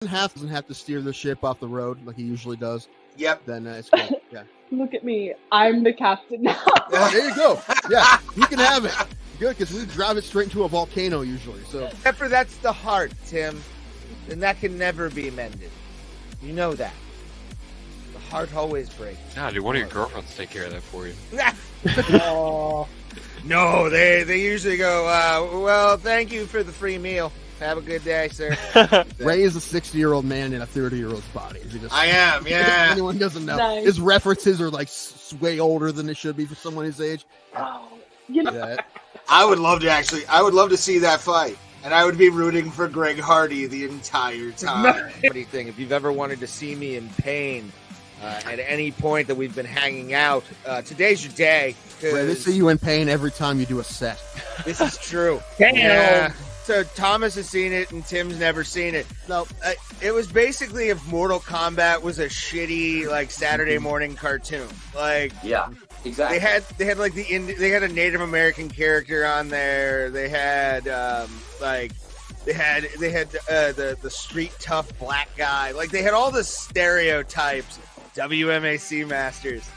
doesn't have to steer the ship off the road like he usually does. Yep. Then it's good. Yeah. Look at me. I'm the captain now. There you go. Yeah, you can have it. Good, because we drive it straight into a volcano usually. So Except for that's the heart, Tim. And that can never be mended. You know that. The heart always breaks. Nah, dude, one of your girlfriends take care of that for you. No, they usually go, well, thank you for the free meal. Have a good day, sir. Ray is a 60-year-old man in a 30-year-old's body. I am, yeah. Anyone doesn't know. Nice. His references are like way older than they should be for someone his age. Oh, you know, Yeah. I would love to see that fight. And I would be rooting for Greg Hardy the entire time. Funny thing, if you've ever wanted to see me in pain at any point that we've been hanging out, today's your day. Ray, they see you in pain every time you do a set. This is true. Damn. Yeah. So Thomas has seen it and Tim's never seen it. No, It was basically if Mortal Kombat was a shitty like Saturday morning cartoon. Like Yeah, exactly. they had like they had a Native American character on there. They had they had the street tough black guy. Like they had all the stereotypes. WMAC masters.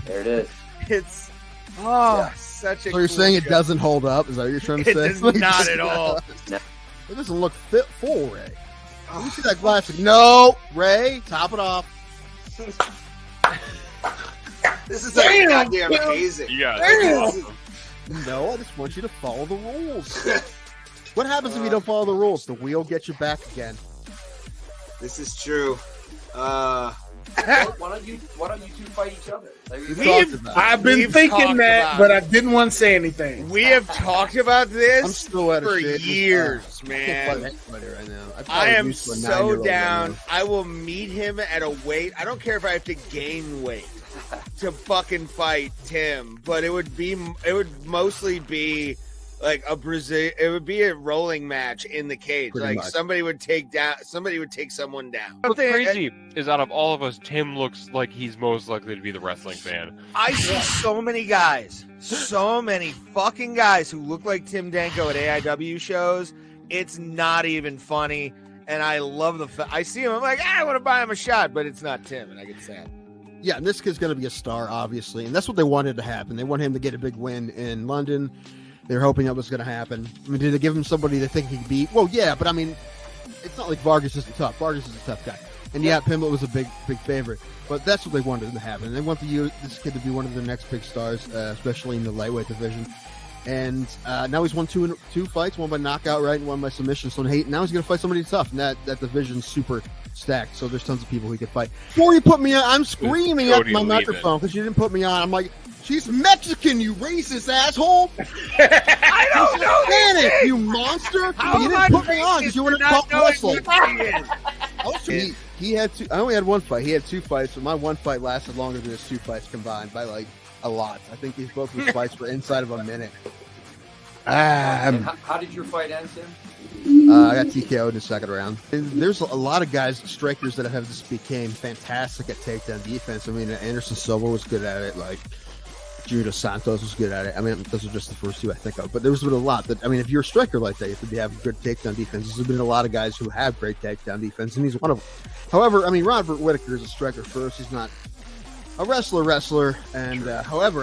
There it is. It's such a. so cool you're saying it show. doesn't hold up? Is that what you're trying to It say? does not at all. It doesn't look fit full, Ray. Let me see that glass. No, Ray, top it off. This is like goddamn amazing. You got This is- No, I just want you to follow the rules. What happens if you don't follow the rules? The wheel gets you back again. This is true. Why don't you two fight each other? There you go. Talked about it. I've been We've thinking talked that, about but it. I didn't want to say anything. We have talked about I'm this still out of for shape. years, I can't fight man. anybody right now. I probably am used to a so 9-year-old right down. now. I will meet him at a weight. I don't care if I have to gain weight to fucking fight Tim, but it would mostly be like it would be a rolling match in the cage. Pretty like much. somebody would take someone down. What's crazy is out of all of us, Tim looks like he's most likely to be the wrestling fan. I see so many fucking guys who look like Tim Danko at AIW shows. It's not even funny. And I love I see him. I'm like, I want to buy him a shot, but it's not Tim. And I get sad. Yeah, and this kid's going to be a star, obviously. And that's what they wanted to happen. They want him to get a big win in London. They're hoping that was going to happen. I mean, did they give him somebody they think he could beat? Well, yeah, but I mean, it's not like Vargas isn't tough. Vargas is a tough guy. And yeah, Pimblett was a big favorite. But that's what they wanted to happen. They want this kid to be one of their next big stars, especially in the lightweight division. And now he's won two fights, one by knockout, right, and one by submission. So now he's going to fight somebody tough. And that division's super stacked. So there's tons of people he could fight. Before you put me on, I'm screaming at Cody my Lehman. microphone because you didn't put me on. I'm like, she's Mexican, you racist asshole. I don't know. Spanish, you monster. How You am I didn't put me on because you wanted to talk wrestling. He He had two. I only had one fight. He had two fights, but my one fight lasted longer than his two fights combined by like a lot. I think these both of his fights were inside of a minute. And how did your fight end, Tim? I got TKO'd in the second round. And there's a lot of guys, strikers that have just became fantastic at takedown defense. I mean, Anderson Silva was good at it. Like Junior Santos was good at it. I mean, those are just the first two I think of. But there's been a lot that, I mean, if you're a striker like that, you have to have good takedown defense. There's been a lot of guys who have great takedown defense, and he's one of them. However, I mean, Robert Whittaker is a striker first. He's not a wrestler. And however,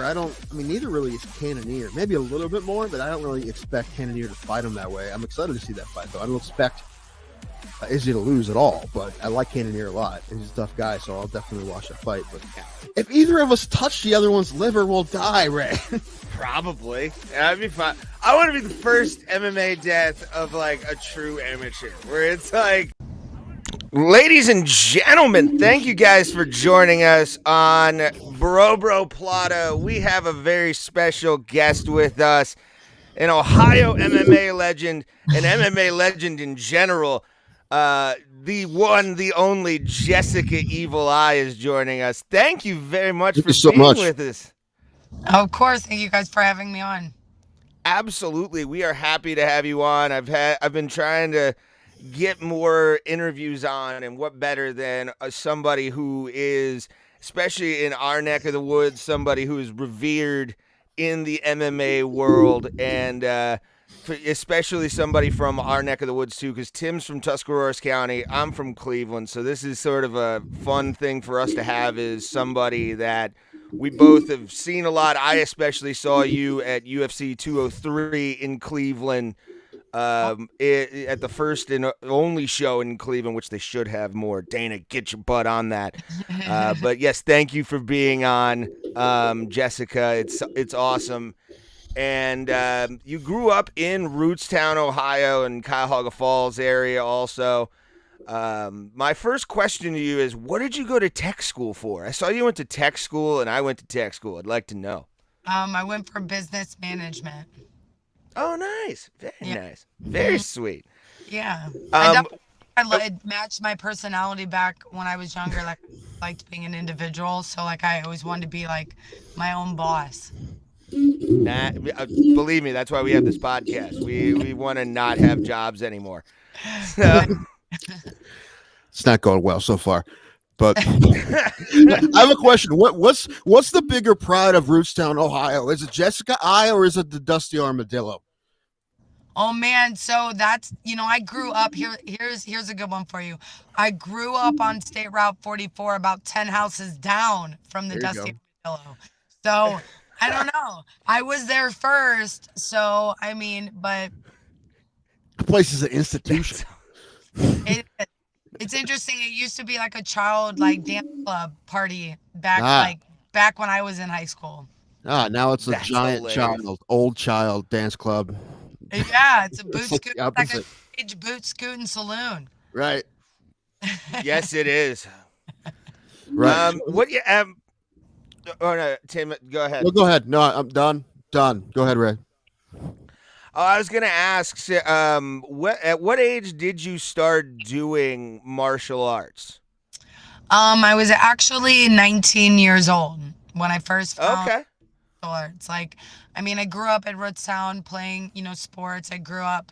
neither really is Cannonier. Maybe a little bit more, but I don't really expect Cannonier to fight him that way. I'm excited to see that fight, though. I don't expect Izzy to lose at all, but I like Cannonier a lot. He's a tough guy, so I'll definitely watch that fight. But if either of us touch the other one's liver, we'll die, Ray. Probably. That'd be fun. I want to be the first MMA death of like a true amateur, where it's like, ladies and gentlemen, thank you guys for joining us on Bro Plata. We have a very special guest with us, an Ohio MMA legend, an MMA legend in general. The one, the only Jessica Evil Eye is joining us. Thank you very much for being with us. Of course. Thank you guys for having me on. Absolutely. We are happy to have you on. I've been trying to get more interviews on, and what better than somebody who is, especially in our neck of the woods, somebody who is revered in the MMA world. And especially somebody from our neck of the woods too, because Tim's from Tuscarawas County, I'm from Cleveland, so this is sort of a fun thing for us to have, is somebody that we both have seen a lot. I especially saw you at UFC 203 in Cleveland, at the first and only show in Cleveland, which they should have more. Dana, get your butt on that. But yes, thank you for being on, Jessica. It's awesome. And you grew up in Rootstown, Ohio, and Cuyahoga Falls area also. My first question to you is, what did you go to tech school for? I saw you went to tech school, and I went to tech school. I'd like to know. I went for business management. Oh, nice. Very Yeah. nice. Very sweet. Yeah. Um, I matched my personality back when I was younger. Like, I liked being an individual. So, like, I always wanted to be, like, my own boss. Believe me, that's why we have this podcast. We want to not have jobs anymore. So, It's not going well so far. But I have a question. What's the bigger pride of Rootstown, Ohio? Is it Jessica I or is it the Dusty Armadillo? Oh man, so that's, I grew up here. Here's a good one for you. I grew up on State Route 44, about 10 houses down from the There you Dusty Armadillo. So I don't know. I was there first. So I mean, but The place is an institution. it's interesting. It used to be like a child dance club party back when I was in high school. Now it's a That's giant hilarious. old child dance club. Yeah, it's a boot It's like scoot, the like a opposite. stage boot scooting saloon. Right. yes, it is. Right. What you Oh no, Tim, go ahead. Well, go ahead. No, I'm done. Done. Go ahead, Ray. Oh, I was gonna ask, at what age did you start doing martial arts? I was actually 19 years old when I first found Okay. arts. I grew up at Rootstown playing, sports. I grew up,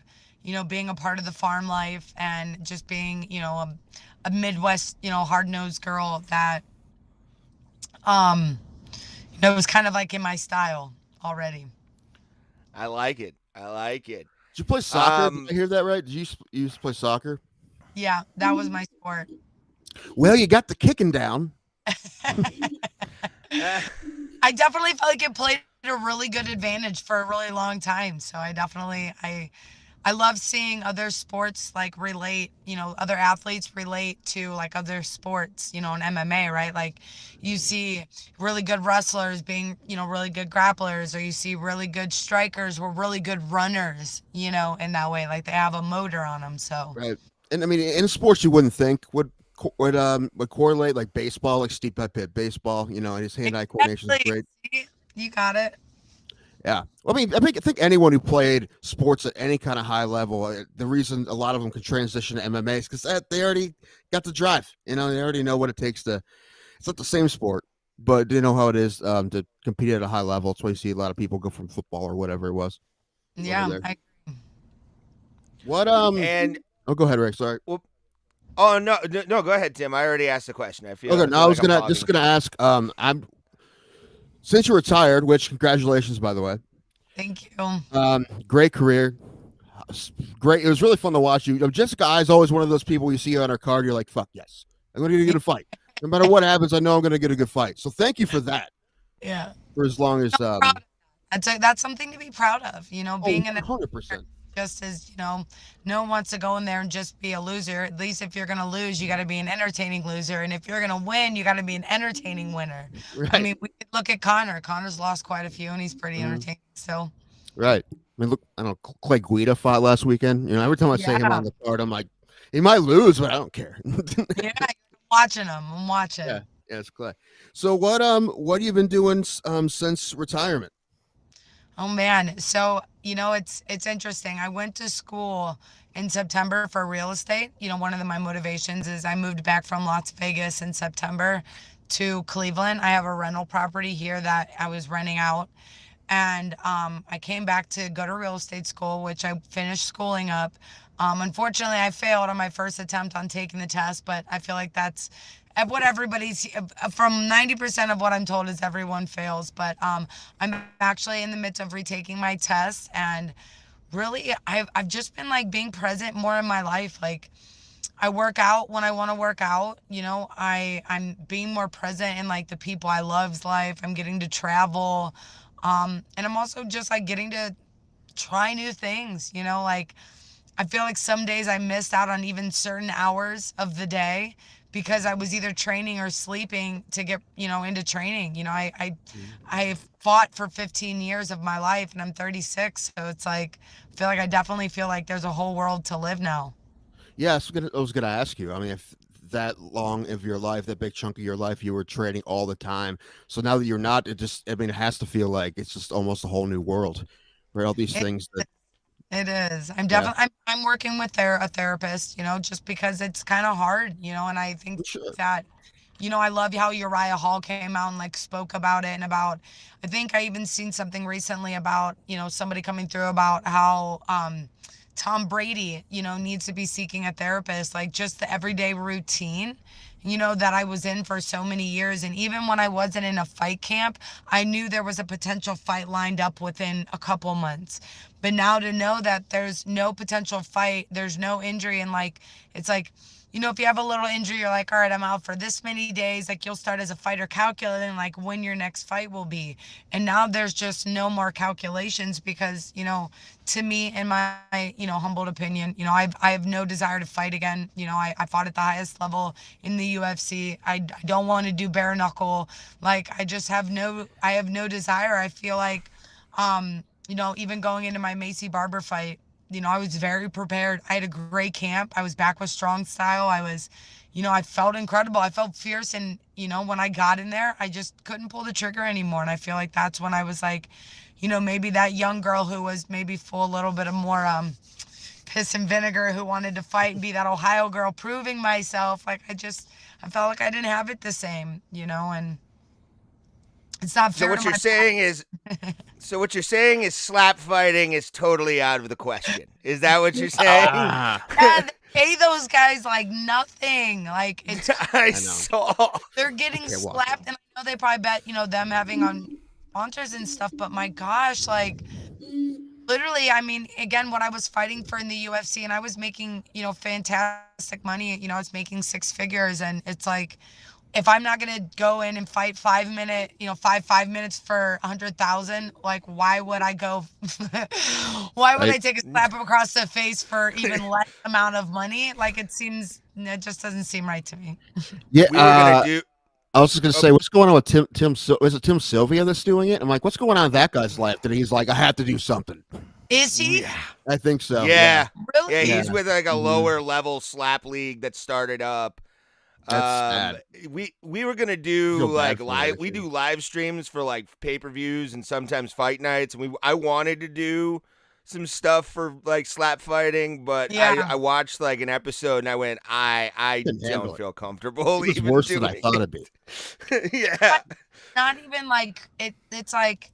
being a part of the farm life and just being, a Midwest, hard-nosed girl that, was kind of like in my style already. I like it. Did you play soccer? Did I hear that right? Did you used to play soccer? Yeah, that was my sport. Well, you got the kicking down. I definitely felt like it played a really good advantage for a really long time. So I love seeing other sports relate, other athletes relate to other sports, in MMA, right? Like you see really good wrestlers being, really good grapplers, or you see really good strikers or really good runners, in that way. Like they have a motor on them. So Right. And I mean, in sports, you wouldn't think would correlate, like baseball, like Steve Pett played baseball, and his hand-eye coordination is great. See? You got it. Yeah. Well, I think anyone who played sports at any kind of high level, the reason a lot of them could transition to MMA is because they already got the drive. They already know what it takes to. It's not the same sport, but they know how it is to compete at a high level. That's why you see a lot of people go from football or whatever it was. Yeah. What And Oh, go ahead, Rick. Sorry. oh no, go ahead, Tim. I already asked the question. I feel. Okay, I I was feel like I'm just hogging. gonna ask. I'm since you're retired, which congratulations, by the way. Thank you. Great career. Great. It was really fun to watch you. Jessica I is always one of those people you see on her card. You're like, fuck yes, I'm going to get a fight. No matter what happens, I know I'm going to get a good fight. So thank you for that. Yeah. For as long as That's something to be proud of, being an 100%. just as, no one wants to go in there and just be a loser. At least if you're going to lose, you got to be an entertaining loser. And if you're going to win, you got to be an entertaining winner. Right. I mean, we could look at Connor. Connor's lost quite a few and he's pretty entertaining. So, Right. I mean, look, I don't know, Clay Guida fought last weekend. Every time I see him on the card, I'm like, he might lose, but I don't care. yeah, I'm watching him. I'm watching. Yeah, it's Clay. So what have you been doing since retirement? Oh man. So, it's interesting. I went to school in September for real estate. One of my motivations is I moved back from Las Vegas in September to Cleveland. I have a rental property here that I was renting out. And I came back to go to real estate school, which I finished schooling up. Unfortunately, I failed on my first attempt on taking the test, but I feel like that's what everybody's from 90% of what I'm told is everyone fails. But I'm actually in the midst of retaking my test and really, I've just been like being present more in my life. Like I work out when I want to work out. I'm being more present in like the people I love's life. I'm getting to travel, and I'm also just like getting to try new things. Like I feel like some days I missed out on even certain hours of the day because I was either training or sleeping to get, into training. I fought for 15 years of my life and I'm 36. So it's like, I feel like I definitely feel like there's a whole world to live now. Yeah, I was gonna ask you. I mean, if that long of your life, that big chunk of your life, you were training all the time. So now that you're not, I mean, it has to feel like it's just almost a whole new world, right? All these It, things that, it is. I'm yeah, definitely, I'm working with a therapist, just because it's kind of hard, and I think for sure. that, I love how Uriah Hall came out and like spoke about it and about, I think I even seen something recently about, somebody coming through about how, Tom Brady, needs to be seeking a therapist, like just the everyday routine, that I was in for so many years. And even when I wasn't in a fight camp, I knew there was a potential fight lined up within a couple months. But now to know that there's no potential fight, there's no injury, and like, it's like, if you have a little injury, you're like, all right, I'm out for this many days. Like you'll start as a fighter calculating like when your next fight will be. And now there's just no more calculations because, to me, in my, humbled opinion, I have no desire to fight again. I fought at the highest level in the UFC. I don't want to do bare knuckle. Like I have no desire. I feel like, even going into my Macy Barber fight, I was very prepared. I had a great camp. I was back with strong style. I felt incredible. I felt fierce. And, when I got in there, I just couldn't pull the trigger anymore. And I feel like that's when I was like, maybe that young girl who was maybe full a little bit of more piss and vinegar who wanted to fight and be that Ohio girl proving myself. Like I felt like I didn't have it the same, and it's not fair. So what you're saying is slap fighting is totally out of the question. Is that what you're saying? Yeah, they pay those guys like nothing. Like it's I saw. They're getting slapped, and I know they probably bet, them having on sponsors and stuff, but my gosh, like literally, I mean, again, what I was fighting for in the UFC, and I was making, fantastic money, I was making six figures, and it's like, if I'm not gonna go in and fight 5 minutes for 100,000, like why would I go? Why would I take a slap across the face for even less amount of money? Like it just doesn't seem right to me. Yeah, we were gonna do. I was just gonna say, what's going on with Tim? Is it Tim Sylvia that's doing it? I'm like, what's going on with that guy's life? That he's like, I have to do something. Is he? Yeah. I think so. Yeah. Really? Yeah, he's with like a lower level slap league that started up. That's sad. We were gonna do like live. We do live streams for like pay-per-views and sometimes fight nights, and I wanted to do some stuff for like slap fighting, but I watched like an episode and I went, I don't feel comfortable. It was worse than I thought it'd be. Yeah. Not even like it's like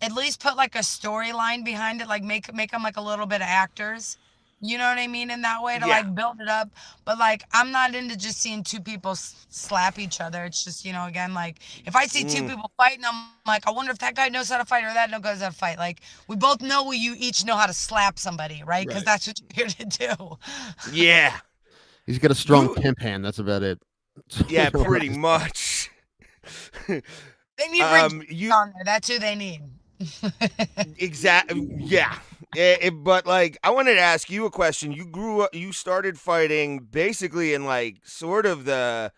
at least put like a storyline behind it, like make them like a little bit of actors. You know what I mean? In that way to like build it up. But like, I'm not into just seeing two people slap each other. It's just, again, like if I see two people fighting, I'm like, I wonder if that guy knows how to fight or that guy knows how to fight. Like we both know you each know how to slap somebody, right? Because that's what you're here to do. Yeah. He's got a strong pimp hand. That's about it. Yeah, pretty much. They need Rich on there. That's who they need. Exactly. Yeah. But like, I wanted to ask you a question. You started fighting basically in like sort of the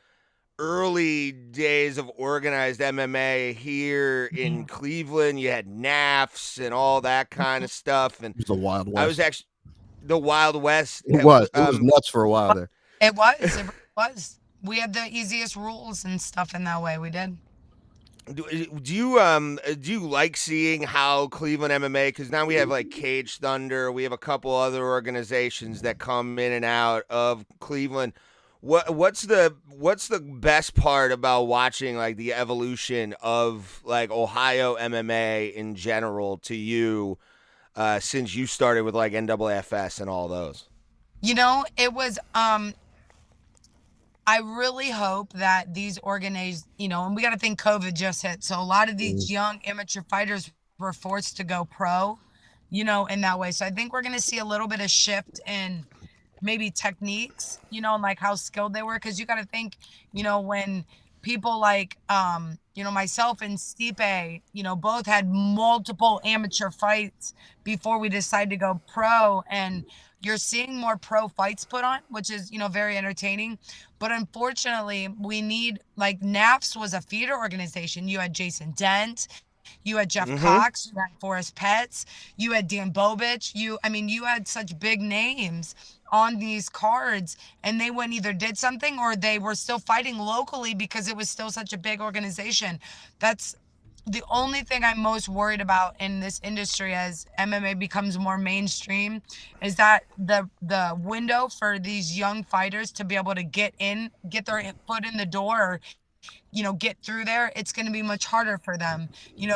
early days of organized MMA here in Cleveland. You had NAFs and all that kind of stuff. And it was the Wild West. I was actually the Wild West. It was nuts for a while there. It was. We had the easiest rules and stuff in that way. We did. Do you like seeing how Cleveland MMA, because now we have like Cage Thunder, we have a couple other organizations that come in and out of Cleveland. What's the best part about watching like the evolution of like Ohio MMA in general to you since you started with like NAAFS and all those? It was I really hope that these organizations, and we got to think COVID just hit. So a lot of these young amateur fighters were forced to go pro, in that way. So I think we're going to see a little bit of shift in maybe techniques, and like how skilled they were. Cause you got to think, when people like, myself and Stipe, both had multiple amateur fights before we decided to go pro. And you're seeing more pro fights put on, which is, very entertaining. But unfortunately, we need, like, NAFS was a feeder organization. You had Jason Dent, you had Jeff Cox, you had Forrest Petts, you had Dan Bobich. You had such big names on these cards, and they went either did something or they were still fighting locally because it was still such a big organization. That's the only thing I'm most worried about in this industry as MMA becomes more mainstream, is that the window for these young fighters to be able to get their foot in the door, get through there, it's going to be much harder for them,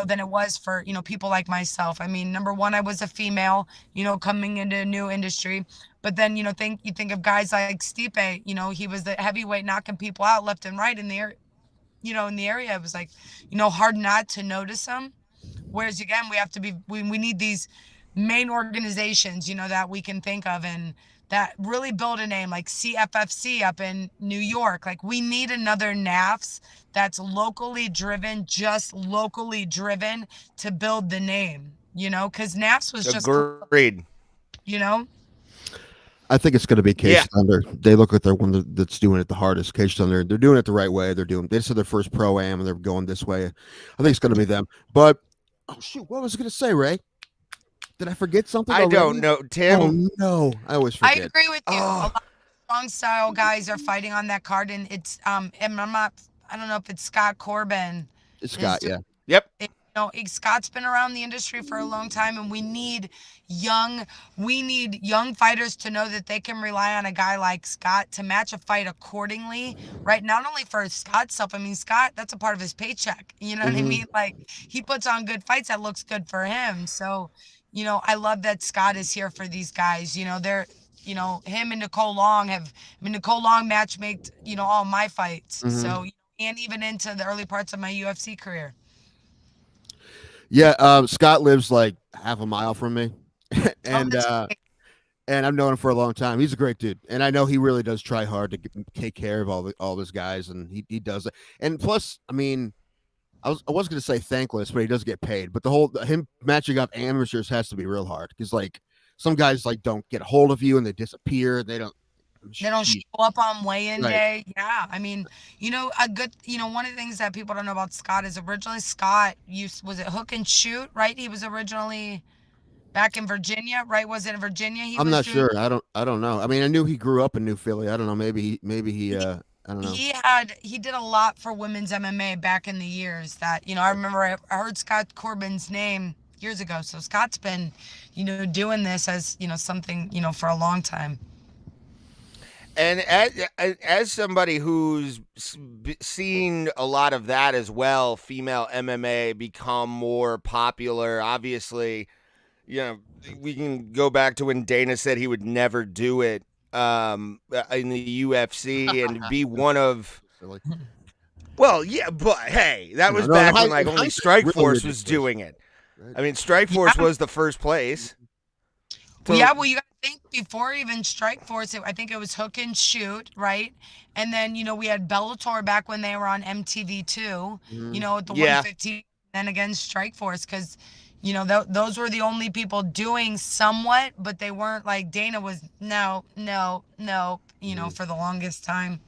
than it was for, people like myself. I mean, number one, I was a female, coming into a new industry. But then, you think of guys like Stipe, he was the heavyweight knocking people out left and right in the area. In the area, it was like, hard not to notice them. Whereas again, we need these main organizations, that we can think of and that really build a name, like CFFC up in New York. Like, we need another NAFS that's locally driven, just locally driven, to build the name, because NAFS was just, agreed. I think it's going to be Cage Thunder. They look like they're one that's doing it the hardest. Cage Thunder, they're doing it the right way. They said their first pro-am, and they're going this way. I think it's going to be them. But, oh, shoot, what was I going to say, Ray? Did I forget something already? Don't know, Tim. Oh, no. I always forget. I agree with you. A lot of strong style guys are fighting on that card, and it's, and I don't know if it's Scott Corbin. It's Scott, yeah. Yep. Scott's been around the industry for a long time, and we need young fighters to know that they can rely on a guy like Scott to match a fight accordingly, right? Not only for Scott's self, I mean, Scott, that's a part of his paycheck. You know what I mean? Like, he puts on good fights that looks good for him. So, I love that Scott is here for these guys. They're, him and Nicole Long Nicole Long matchmaked, all my fights. So, and even into the early parts of my UFC career. Yeah, Scott lives like half a mile from me, and I've known him for a long time. He's a great dude, and I know he really does try hard to take care of all those guys, and he does it. And plus, I mean, I was going to say thankless, but he does get paid. But him matching up amateurs has to be real hard, because like some guys like don't get a hold of you and they disappear. They don't show up on weigh-in day. Yeah. I mean, one of the things that people don't know about Scott is originally Scott was it hook and shoot, right? He was originally back in Virginia, right? Was it in Virginia? I'm not sure. I don't know. I mean, I knew he grew up in New Philly. I don't know. Maybe he I don't know. He did a lot for women's MMA back in the years that, I remember I heard Scott Corbin's name years ago. So Scott's been, doing this as, something, for a long time. And as somebody who's seen a lot of that as well, female MMA become more popular, obviously, we can go back to when Dana said he would never do it in the UFC and be one of... Well, yeah, but hey, that was back when like only Strikeforce was doing it. I mean, Strikeforce was the first place. Well, you got to think before even Strikeforce, I think it was hook and shoot, right? And then, we had Bellator back when they were on MTV too, at the 115, and again Strikeforce, because, those were the only people doing somewhat, but they weren't like Dana was, no, for the longest time.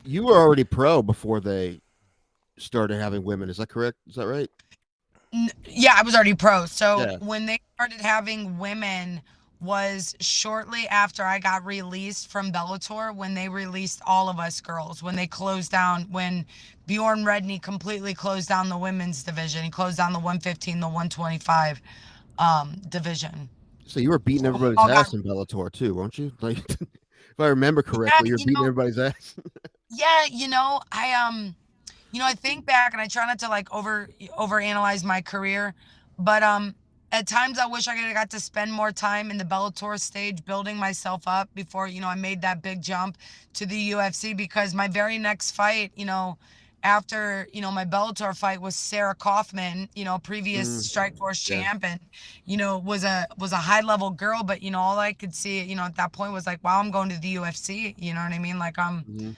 You were already pro before they started having women. Is that correct? Is that right? Yeah, I was already pro. So when they started having women was shortly after I got released from Bellator, when they released all of us girls, when they closed down, when Bjorn Redney completely closed down the women's division. He closed down the 115, the 125 division. So you were beating everybody's ass in Bellator too, weren't you? Like, if I remember correctly, you're beating everybody's ass. Yeah, I think back, and I try not to like overanalyze my career, but at times I wish I could have got to spend more time in the Bellator stage building myself up before, I made that big jump to the UFC, because my very next fight, after, my Bellator fight was Sarah Kaufman, previous Mm, Strikeforce yeah. champ, and was a high level girl, but all I could see, at that point was like, wow, I'm going to the UFC. You know what I mean? Like Mhm.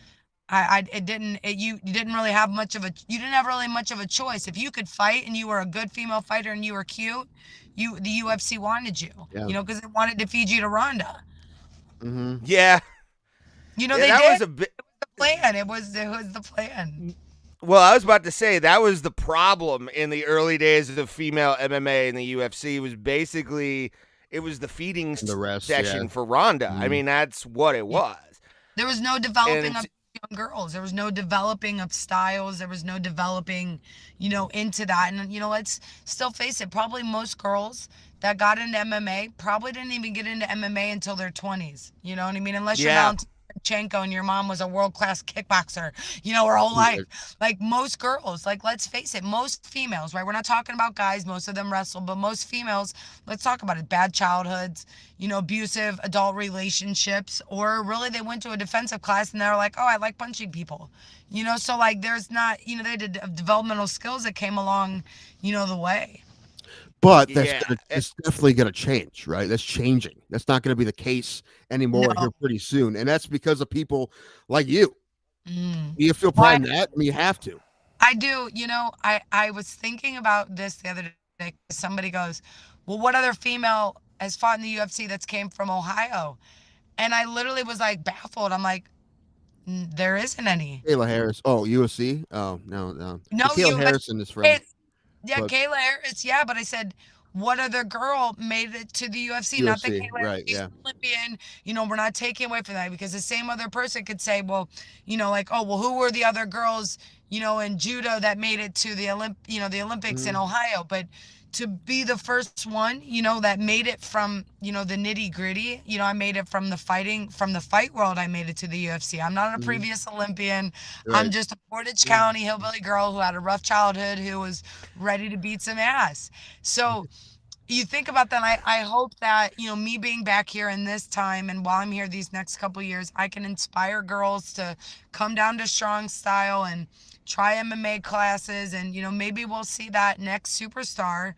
you didn't really have you didn't have really much of a choice. If you could fight and you were a good female fighter and you were cute, the UFC wanted you, Yeah. because they wanted to feed you to Ronda. Hmm. Yeah. Yeah, They that did was a bit. the plan. It was the plan. Well, I was about to say that was the problem in the early days of female MMA in the UFC. Was basically it was the feeding And the rest, session yeah. for Ronda. I Mhm. mean, that's what it Yeah. was. There was no And developing it's, of young girls. There was no developing of styles. There was no developing, into that. And, let's still face it, probably most girls that got into MMA probably didn't even get into MMA until their 20s. You know what I mean? Unless you're yeah, Valentina Shevchenko and your mom was a world-class kickboxer, her whole Right. life. Like most girls, like let's face it, most females, right? We're not talking about guys, most of them wrestle, but most females, let's talk about it. Bad childhoods, abusive adult relationships, or really they went to a defensive class and they're like, oh, I like punching people. So like there's not, they did developmental skills that came along, the way. But yeah. it's definitely gonna change, right? That's changing. That's not gonna be the case anymore No. here pretty soon, and that's because of people like you. Mm. Do you feel Why? pride in that? I mean, you have to. I do. I was thinking about this the other day. Somebody goes, well, what other female has fought in the UFC that's came from Ohio? And I literally was like baffled. I'm like, there isn't any. Kayla Harris. Oh, UFC. Oh no. No, Kayla Harrison is from. Yeah, but- Kayla Harris. Yeah, but I said, what other girl made it to the UFC? Not that UFC, Kayla Harris right, is yeah. an Olympian. We're not taking away from that, because the same other person could say, well, like, oh, well, who were the other girls, in judo that made it to the the Olympics in Mhm. Ohio? But to be the first one, that made it from, the nitty gritty, I made it from the fight world. I made it to the UFC. I'm not a Mhm. previous Olympian. I'm Right. just a Portage County hillbilly girl who had a rough childhood, who was ready to beat some ass. So you think about that. I hope that, me being back here in this time, and while I'm here these next couple of years, I can inspire girls to come down to Strong Style and try MMA classes. And, maybe we'll see that next superstar,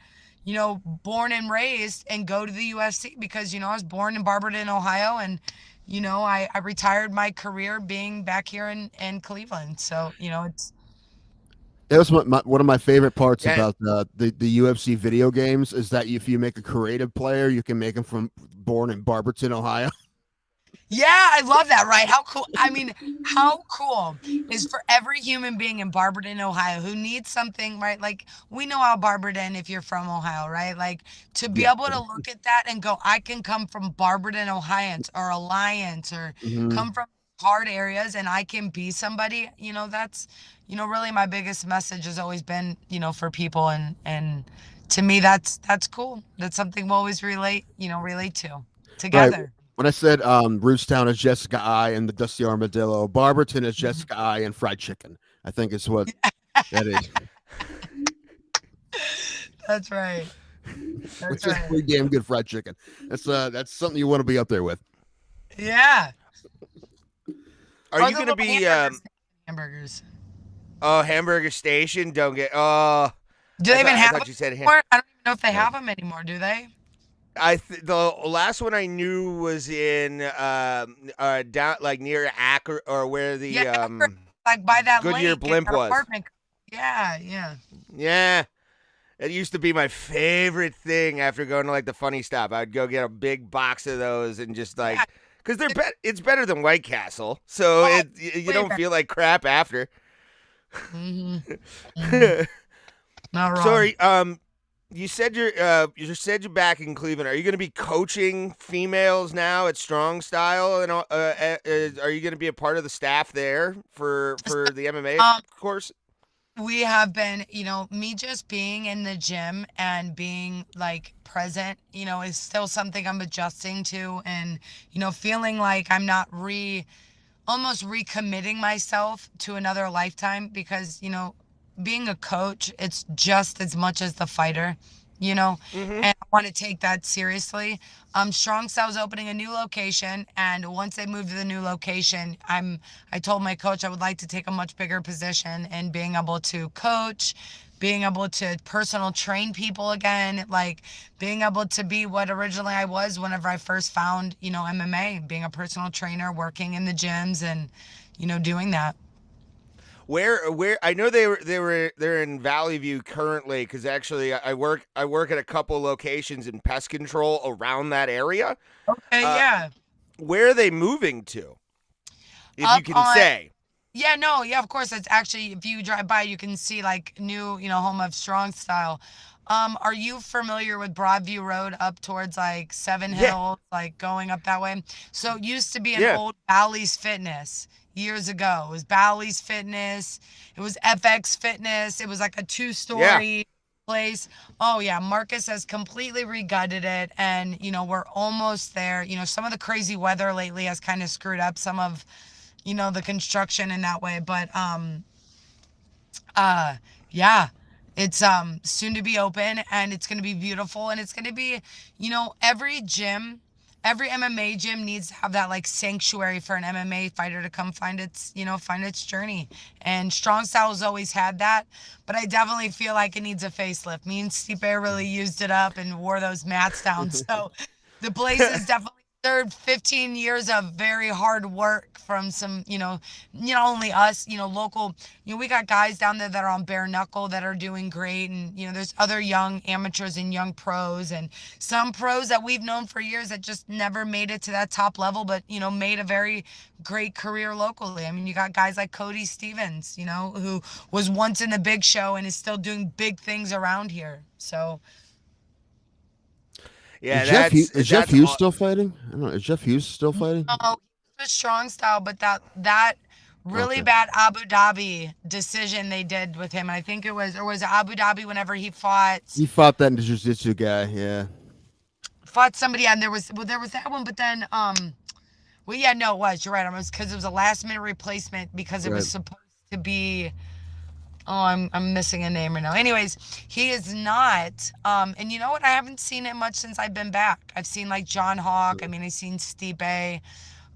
born and raised and go to the UFC, because, I was born in Barberton, Ohio. And, I retired my career being back here in Cleveland. So, it's, That was one of my favorite parts Yeah. about the UFC video games is that if you make a creative player, you can make them from born in Barberton, Ohio. yeah, I love that, right? How cool. I mean, how cool is for every human being in Barberton, Ohio, who needs something, right? Like, we know how Barberton, if you're from Ohio, right? Like, to be Yeah. able to look at that and go, I can come from Barberton, Ohio, or Alliance, or Mhm. come from hard areas, and I can be somebody, that's, really my biggest message has always been, for people. And to me, that's cool. That's something we'll always relate to together. When I said Rootstown is Jessica I and the Dusty Armadillo, Barberton is Jessica I and fried chicken. I think it's what that is. That's right. It's That's just right. pretty damn good fried chicken. That's something you want to be up there with. Yeah. Are Or you the going to little be hamburgers? Hamburger Station? Don't get Do Do they even I have thought them you said anymore? I don't even know if they have them anymore. Do they? the last one I knew was in down like near Akron, or where the Yeah, like by that Goodyear lake. Blimp was. Apartment. Yeah, yeah. Yeah. It used to be my favorite thing after going to like the Funny Stop. I'd go get a big box of those and just like, because it's better than White Castle, so you don't feel like crap after. Mm-hmm. Mm-hmm. Not wrong. Sorry, you said you're back in Cleveland. Are you going to be coaching females now at Strong Style, and are you going to be a part of the staff there for the MMA course? We have been, me just being in the gym and being like present, is still something I'm adjusting to, and, feeling like I'm not almost recommitting myself to another lifetime, because, being a coach, it's just as much as the fighter, Mm-hmm. and want to take that seriously. Strong Style's opening a new location, and once they move to the new location, I told my coach I would like to take a much bigger position in being able to coach, being able to personal train people again, like being able to be what originally I was whenever I first found, MMA, being a personal trainer, working in the gyms and, doing that. Where I know they're in Valley View currently, because actually I work at a couple locations in pest control around that area. Okay, yeah. Where are they moving to? If Up you can on- say. Yeah, no, yeah, of course. It's actually, if you drive by, you can see like new, home of Strong Style. Are you familiar with Broadview Road up towards like Seven Yeah. Hills, like going up that way? So it used to be an Yeah. old Bally's Fitness years ago. It was Bally's Fitness. It was FX Fitness. It was like a 2-story place. Oh yeah, Marcus has completely regutted it, and we're almost there. Some of the crazy weather lately has kind of screwed up some of the construction in that way, but yeah, it's soon to be open, and it's going to be beautiful, and it's going to be, every MMA gym needs to have that like sanctuary for an MMA fighter to come find its journey. And Strong Style has always had that, but I definitely feel like it needs a facelift. Me and Stipe really used it up and wore those mats down. So the place is definitely served 15 years of very hard work from some, not only us, local, we got guys down there that are on bare knuckle that are doing great. And, there's other young amateurs and young pros, and some pros that we've known for years that just never made it to that top level, but, made a very great career locally. I mean, you got guys like Cody Stevens, who was once in the big show and is still doing big things around here. So, Yeah, Is Jeff Hughes still fighting? I don't know. Is Jeff Hughes still fighting? no, he was Strong Style, but that really Okay. bad Abu Dhabi decision they did with him. I think it was Abu Dhabi whenever he fought He fought that jiu-jitsu guy. Yeah. somebody, and there was that one, but then well, yeah, no, it was. You're right. It was because it was a last minute replacement because it was Right. supposed to be. Oh, I'm missing a name right now. Anyways, he is not. And you know what? I haven't seen him much since I've been back. I've seen like John Hawk. I mean, I've seen Stipe.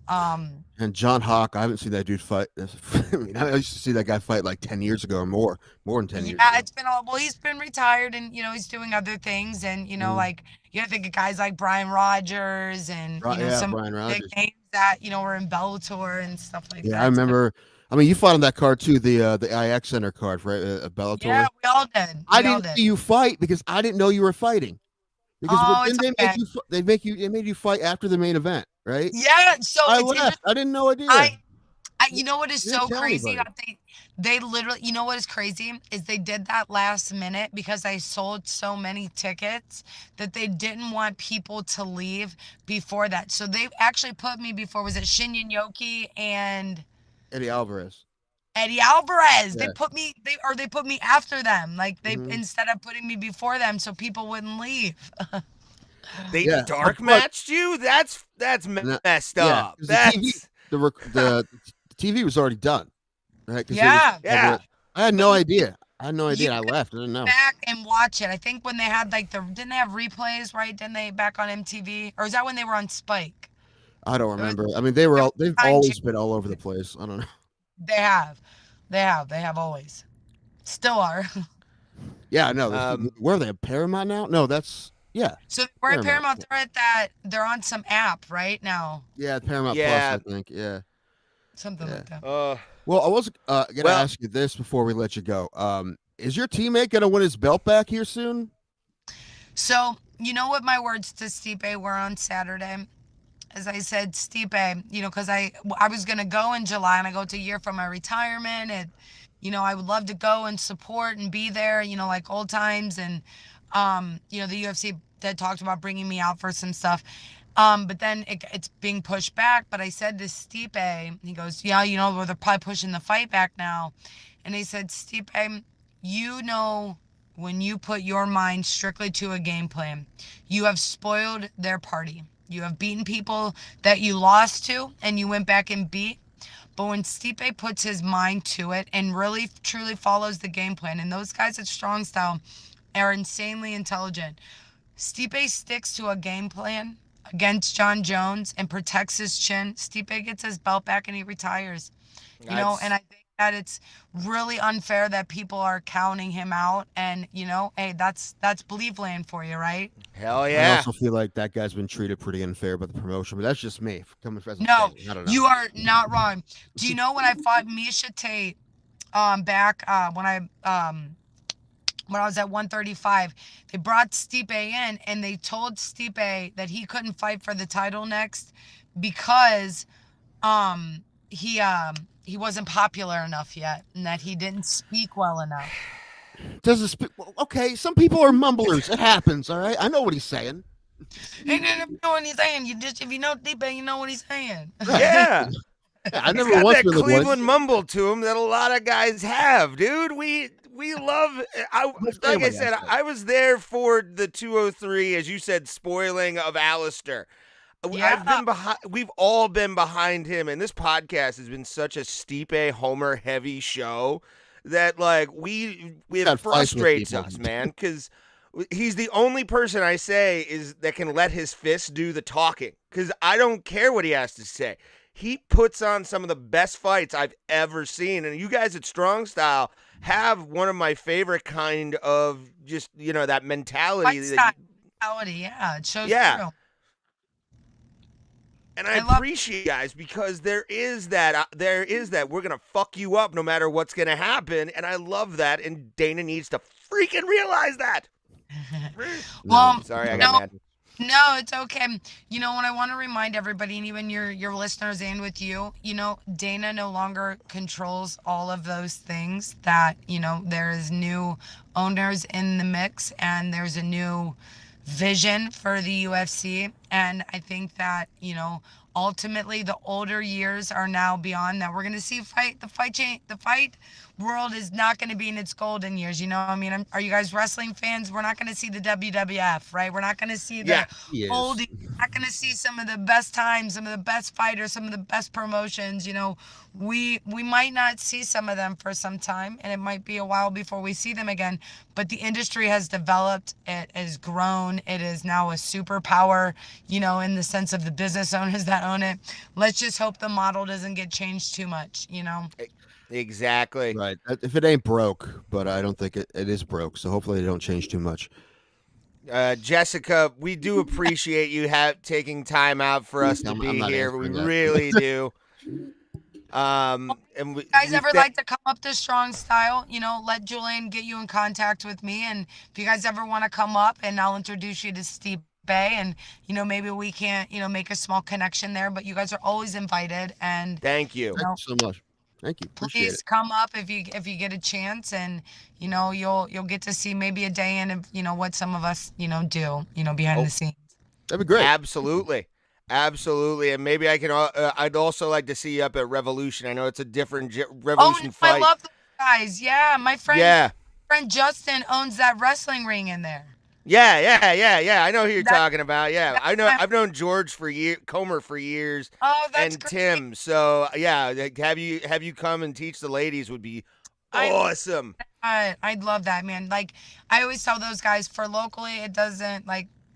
And John Hawk, I haven't seen that dude fight. I mean, I used to see that guy fight like 10 years ago or more than 10 years Yeah, ago. it's been he's been retired, and he's doing other things, and like you have to think of guys like Brian Rogers and some Brian big Rogers. names that were in Bellator and stuff like that. Yeah, I remember. I mean, you fought on that card too, the IX Center card, right? Bellator. Yeah, we all did. I didn't see you fight because I didn't know you were fighting. Because Oh, didn't they make you fight after the main event, right? Yeah, so I it's left. I didn't know idea. you know what is You didn't so tell crazy anybody. that they literally, what is crazy is they did that last minute because I sold so many tickets that they didn't want people to leave before that. So they actually put me before, was it Shinyan Yoki and Eddie Alvarez. Eddie Alvarez? Yeah. They put me after them. Like they Mhm. instead of putting me before them so people wouldn't leave. They Yeah, dark but- matched you? That's messed up. 'cause That's the TV was already done, right? 'Cause it was- Yeah. I had no idea. I left. I didn't know. Back and watch it. I think when they had like didn't they have replays, right? Didn't they back on MTV? Or is that when they were on Spike? I don't remember. I mean, they've always been all over the place. I don't know. They have always. Still are. Yeah, I know. Where are they? Paramount now? No, that's So we're at Paramount. Paramount. They're on some app right now. Yeah, Paramount Yeah. Plus, I think. Yeah. Something Yeah. like that. Well, I was gonna ask you this before we let you go. Is your teammate gonna win his belt back here soon? So you know what my words to Stipe were on Saturday? As I said, Stipe, because I was gonna go in July, and I go to a year from my retirement, and I would love to go and support and be there, like old times, and the UFC that talked about bringing me out for some stuff. But then it's being pushed back. But I said to Stipe, he goes, yeah, well, they're probably pushing the fight back now. And he said, Stipe, when you put your mind strictly to a game plan, you have spoiled their party. You have beaten people that you lost to and you went back and beat. But when Stipe puts his mind to it and really truly follows the game plan, and those guys at Strong Style are insanely intelligent. Stipe sticks to a game plan against John Jones and protects his chin, Stipe gets his belt back and he retires. And I think that it's really unfair that people are counting him out. And hey, that's belief land for you, right? Hell I yeah. also feel like that guy's been treated pretty unfair by the promotion, but that's just me coming from. No, I don't know. you are not wrong. Do you know when I fought Misha Tate back when I was at 135, they brought Stipe in and they told Stipe that he couldn't fight for the title next because he wasn't popular enough yet and that he didn't speak well enough. Does it speak? Okay, some people are mumblers. It happens. All right, I know what he's saying. And then if you know what he's saying, if you know Stipe, you know what he's saying. Yeah. I He's never got once that been the Cleveland voice. mumble to him that a lot of guys have, dude. We love. Like I said, I was there for the 203, as you said, spoiling of Alistair. Yeah. I've been behind. We've all been behind him, and this podcast has been such a Stipe Homer heavy show that like it frustrates us, man, because he's the only person I say that can let his fists do the talking, because I don't care what he has to say. He puts on some of the best fights I've ever seen, and you guys at Strong Style have one of my favorite kind of just that mentality. Mentality, yeah, it shows through. And I appreciate you guys, because there is that we're going to fuck you up no matter what's going to happen. And I love that. And Dana needs to freaking realize that. Well, sorry, I got mad. No, it's okay. What I want to remind everybody, and even your listeners and with you, Dana no longer controls all of those things. That, there's new owners in the mix and there's a new vision for the UFC. And I think that, ultimately the older years are now beyond that. We're going to see the fight world is not going to be in its golden years. Are you guys wrestling fans? We're not going to see the WWF, right? We're not going to see the oldies. We're not going to see some of the best times, some of the best fighters, some of the best promotions. We might not see some of them for some time, and it might be a while before we see them again. But the industry has developed. It has grown. It is now a superpower, in the sense of the business owners that own it. Let's just hope the model doesn't get changed too much, Exactly. Right. If it ain't broke, but I don't think it is broke. So hopefully they don't change too much. Jessica, we do appreciate you taking time out for us to be here. We really do. And you guys ever like to come up to Strong Style, let Julian get you in contact with me. And if you guys ever want to come up, and I'll introduce you to Steve Bay, and maybe we can make a small connection there, but you guys are always invited. And thank you. Thank you so much. Thank you. Please come up if you get a chance, and you'll get to see maybe a day in of what some of us do behind the scenes. That'd be great. Absolutely. And maybe I can. I'd also like to see you up at Revolution. I know it's a different Revolution fight. I love those guys. Yeah, my friend Justin owns that wrestling ring in there. Yeah. I know who you're talking about. Yeah, I know. I've known George Comer for years. Oh, that's and great. Tim. So yeah, have you come and teach the ladies would be awesome. I'd love that, man. Like I always tell those guys, for locally, it doesn't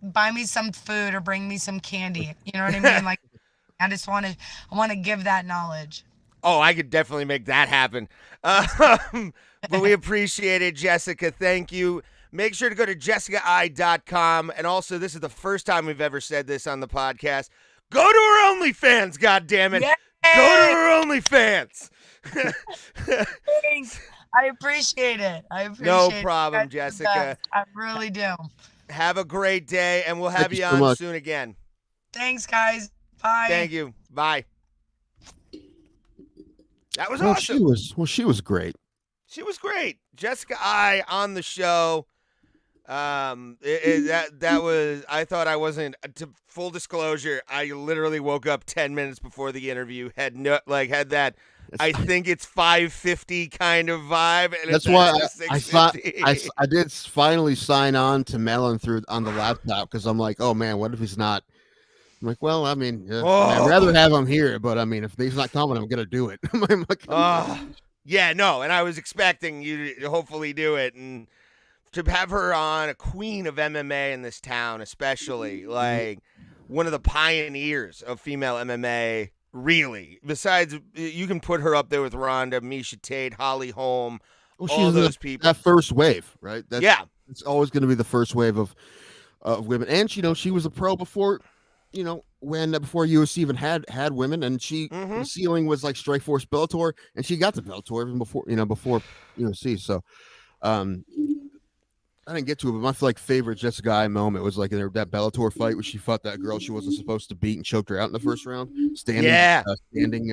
buy me some food or bring me some candy. You know what I mean? Like I want to give that knowledge. Oh, I could definitely make that happen. But we appreciate it, Jessica. Thank you. Make sure to go to jessicai.com. And also, this is the first time we've ever said this on the podcast. Go to her OnlyFans, goddammit. Yay! Go to her OnlyFans. Thanks. I appreciate it. No problem, Jessica. I really do. Have a great day, and we'll have you on soon again. Thanks, guys. Bye. Thank you. Bye. That was awesome. She was great. She was great. Jessica I on the show. That was. I thought I wasn't. To full disclosure, I literally woke up 10 minutes before the interview. Had that. I think it's 5:50 kind of vibe, and that's why I did finally sign on to Melon on the laptop, because I'm like, oh man, what if he's not? I'm like, well, I mean, I'd rather have him here, but I mean, if he's not coming, I'm gonna do it. Yeah, no, and I was expecting you to hopefully do it, and to have her on, a queen of MMA in this town, especially like one of the pioneers of female MMA. Really, besides, you can put her up there with Ronda, Misha Tate, Holly Holm, Well, all she's those people. that first wave, right? Yeah. It's always going to be the first wave of women. And she was a pro before, before UFC even had women, and the ceiling was like Strikeforce, Bellator, and she got to Bellator even before UFC. So, I didn't get to it, but my favorite Jessica Eye moment was like in that Bellator fight where she fought that girl she wasn't supposed to beat and choked her out in the first round. Standing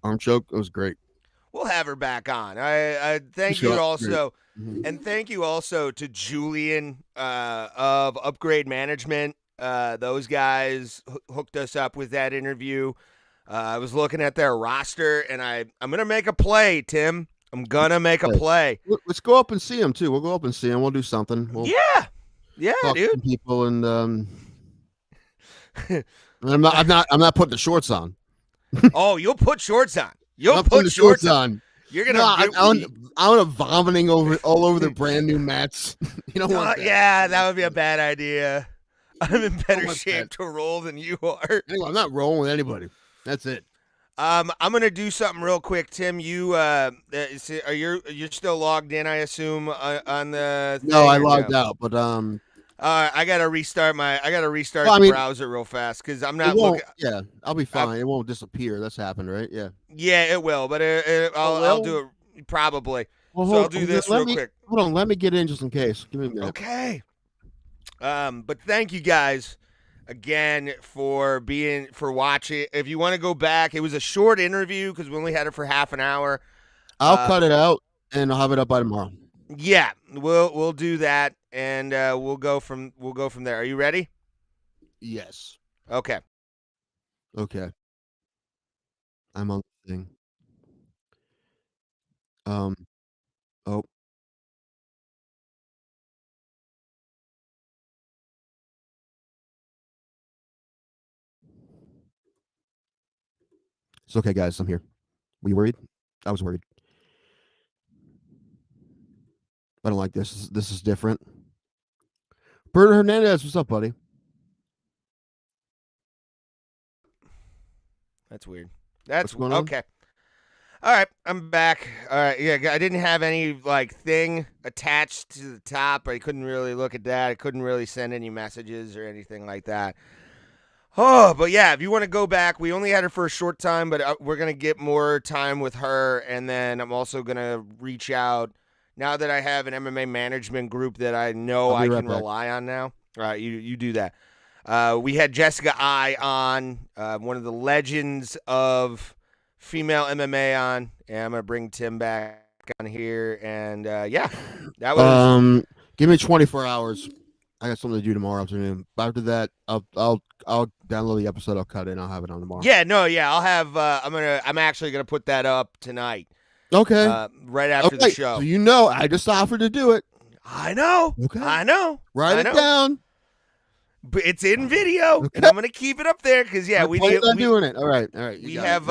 arm choke. It was great. We'll have her back on. I thank you also, and thank you also to Julian of Upgrade Management. Those guys hooked us up with that interview. I was looking at their roster, and I'm gonna make a play, Tim. I'm gonna make a play. Let's go up and see him too. We'll go up and see him. We'll do something. Yeah, talk dude. To people and I'm not putting the shorts on. Oh, you'll put shorts on. You'll put shorts on. You're gonna. I'm vomiting all over their brand new mats. You don't want that. Yeah, that would be a bad idea. I'm in better shape to roll than you are. Anyway, I'm not rolling with anybody. That's it. I'm gonna do something real quick, Tim. You're still logged in, I assume, on the thing? No, I logged out, but I gotta restart the browser real fast because I'm not looking. Yeah, I'll be fine. It won't disappear. That's happened, right? Yeah. Yeah, it will, but I'll do it probably. Well, so I'll do this real quick. Hold on, let me get in just in case. Give me a minute. Okay. But thank you guys again for watching. If you want to go back, it was a short interview because we only had it for half an hour. I'll cut it out and I'll have it up by tomorrow. Yeah, we'll do that, and we'll go from there. Are you ready? Yes. Okay. I'm on the thing. Oh. It's okay, guys. I'm here. Were you worried? I was worried. I don't like this. This is different. Bert Hernandez, what's up, buddy? That's weird. That's okay. All right, I'm back. All right, yeah, I didn't have any thing attached to the top. I couldn't really look at that. I couldn't really send any messages or anything like that. Oh, but yeah, if you want to go back, we only had her for a short time, but we're going to get more time with her, and then I'm also going to reach out now that I have an MMA management group that I know I can rely on now. All right, you do that. We had Jessica Eye on, one of the legends of female MMA on, and I'm going to bring Tim back on here, and yeah, that was... Give me 24 hours. I got something to do tomorrow afternoon. After that, I'll download the episode. I'll cut it. And I'll have it on tomorrow. Yeah, no, yeah, I'll have. I'm actually gonna put that up tonight. Okay. Right after the show. So I just offered to do it. I know. Okay. I know. Write it down. But it's in video, and I'm gonna keep it up there because we need. I'm doing it. All right. We have.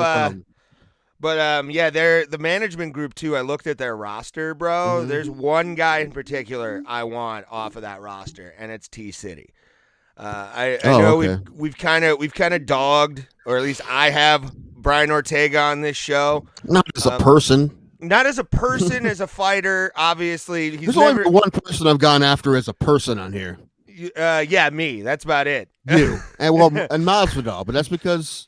But yeah, they're the management group too. I looked at their roster, bro. Mm-hmm. There's one guy in particular I want off of that roster, and it's T-City. I know okay. we've kind of dogged, or at least I have, Brian Ortega on this show. Not as a person. Not as a person, as a fighter. Obviously, there's only one person I've gone after as a person on here. Yeah, me. That's about it. You and Masvidal, but that's because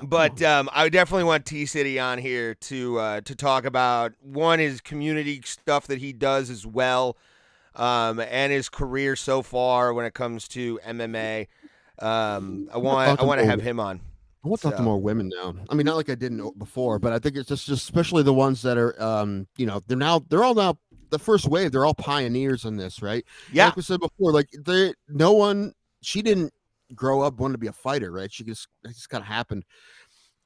But I definitely want T-City on here to talk about his community stuff that he does as well, and his career so far when it comes to MMA. I want to have him on. I want to talk to more women now. I mean, not like I didn't before, but I think it's just especially the ones that are, they're all now the first wave. They're all pioneers in this, right? Yeah. Like we said before, she didn't grow up wanting to be a fighter, right? It just kind of happened.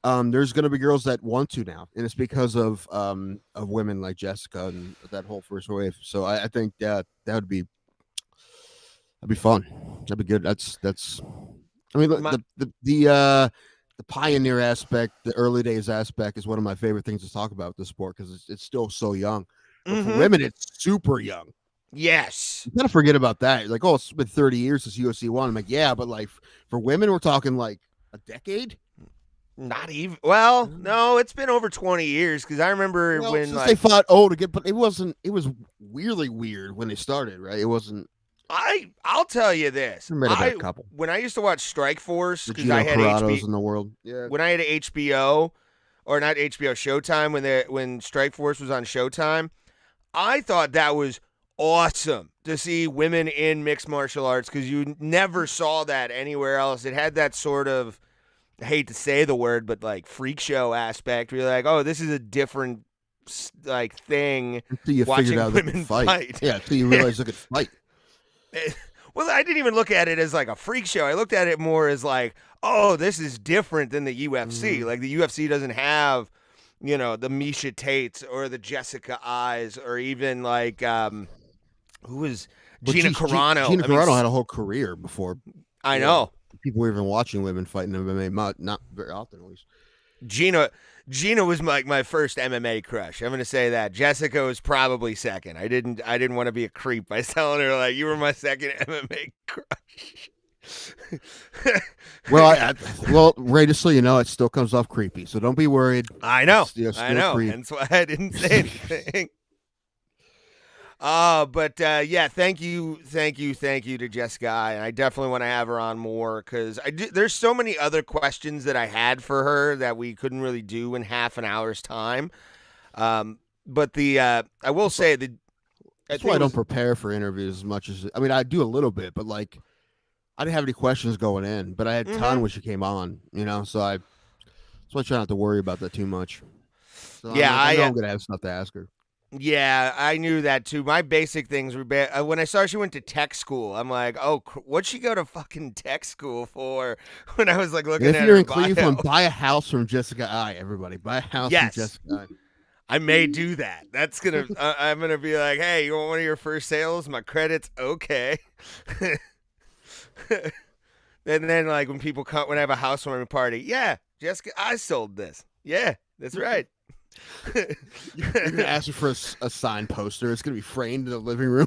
There's going to be girls that want to now, and it's because of women like Jessica and that whole first wave. So I think that'd be fun. That'd be good. That's. I mean, the pioneer aspect, the early days aspect, is one of my favorite things to talk about with the sport because it's still so young. But for Mhm. women, it's super young. Yes. You kind of forget about that. Like, oh, it's been 30 years since UFC won. I'm like, yeah, but like for women, we're talking like a decade. Not even. Well, no, it's been over 20 years because I remember Well, when since like they fought to get, but it wasn't. It was weirdly weird when they started, right? It wasn't. I'll tell you this. I met about a couple. When I used to watch Strike Force The because I Gino had Carados in the world. Yeah. when I had HBO or not HBO Showtime when Strike Force was on Showtime, I thought that was awesome to see women in mixed martial arts because you never saw that anywhere else. It had that sort of, I hate to say the word, but like freak show aspect where you're like, oh, this is a different like thing. Until you watching figured out they women could fight. fight. Yeah, until you realize they could fight. Well, I didn't even look at it as like a freak show. I looked at it more as like, oh, this is different than the UFC. Like the UFC doesn't have, you know, the Misha Tates or the Jessica Eyes or even like who was But Gina geez, Carano. Gina I mean, Carano had a whole career before. I know. People were even watching women fight in MMA, not very often at least. Gina was my first MMA crush. I'm gonna say that. Jessica was probably second. I didn't want to be a creep by telling her like you were my second MMA crush. Well, Ray, just so you know, it still comes off creepy, so don't be worried. I know. Still I know. creep. That's why I didn't say anything. But yeah, thank you to Jessica. And I definitely want to have her on more because there's so many other questions that I had for her that we couldn't really do in half an hour's time. But I will say that That's why I don't prepare for interviews as much as I mean I do a little bit, but like I didn't have any questions going in, but I had a ton when she came on, you know. So I try not to worry about that too much. So yeah, I know I'm gonna have stuff to ask her. Yeah, I knew that too. My basic things were bad. When I saw she went to tech school, I'm like, oh, what'd she go to fucking tech school for? When I was like looking at her If you're in bio. Cleveland, buy a house from Jessica I. Everybody, buy a house Yes. from Jessica I. I may do that. That's gonna. I'm gonna be like, hey, you want one of your first sales? My credit's okay. And then like when people come, when I have a housewarming party, yeah, Jessica, I sold this. Yeah, that's right. You're gonna ask her for a signed poster. It's gonna be framed in the living room.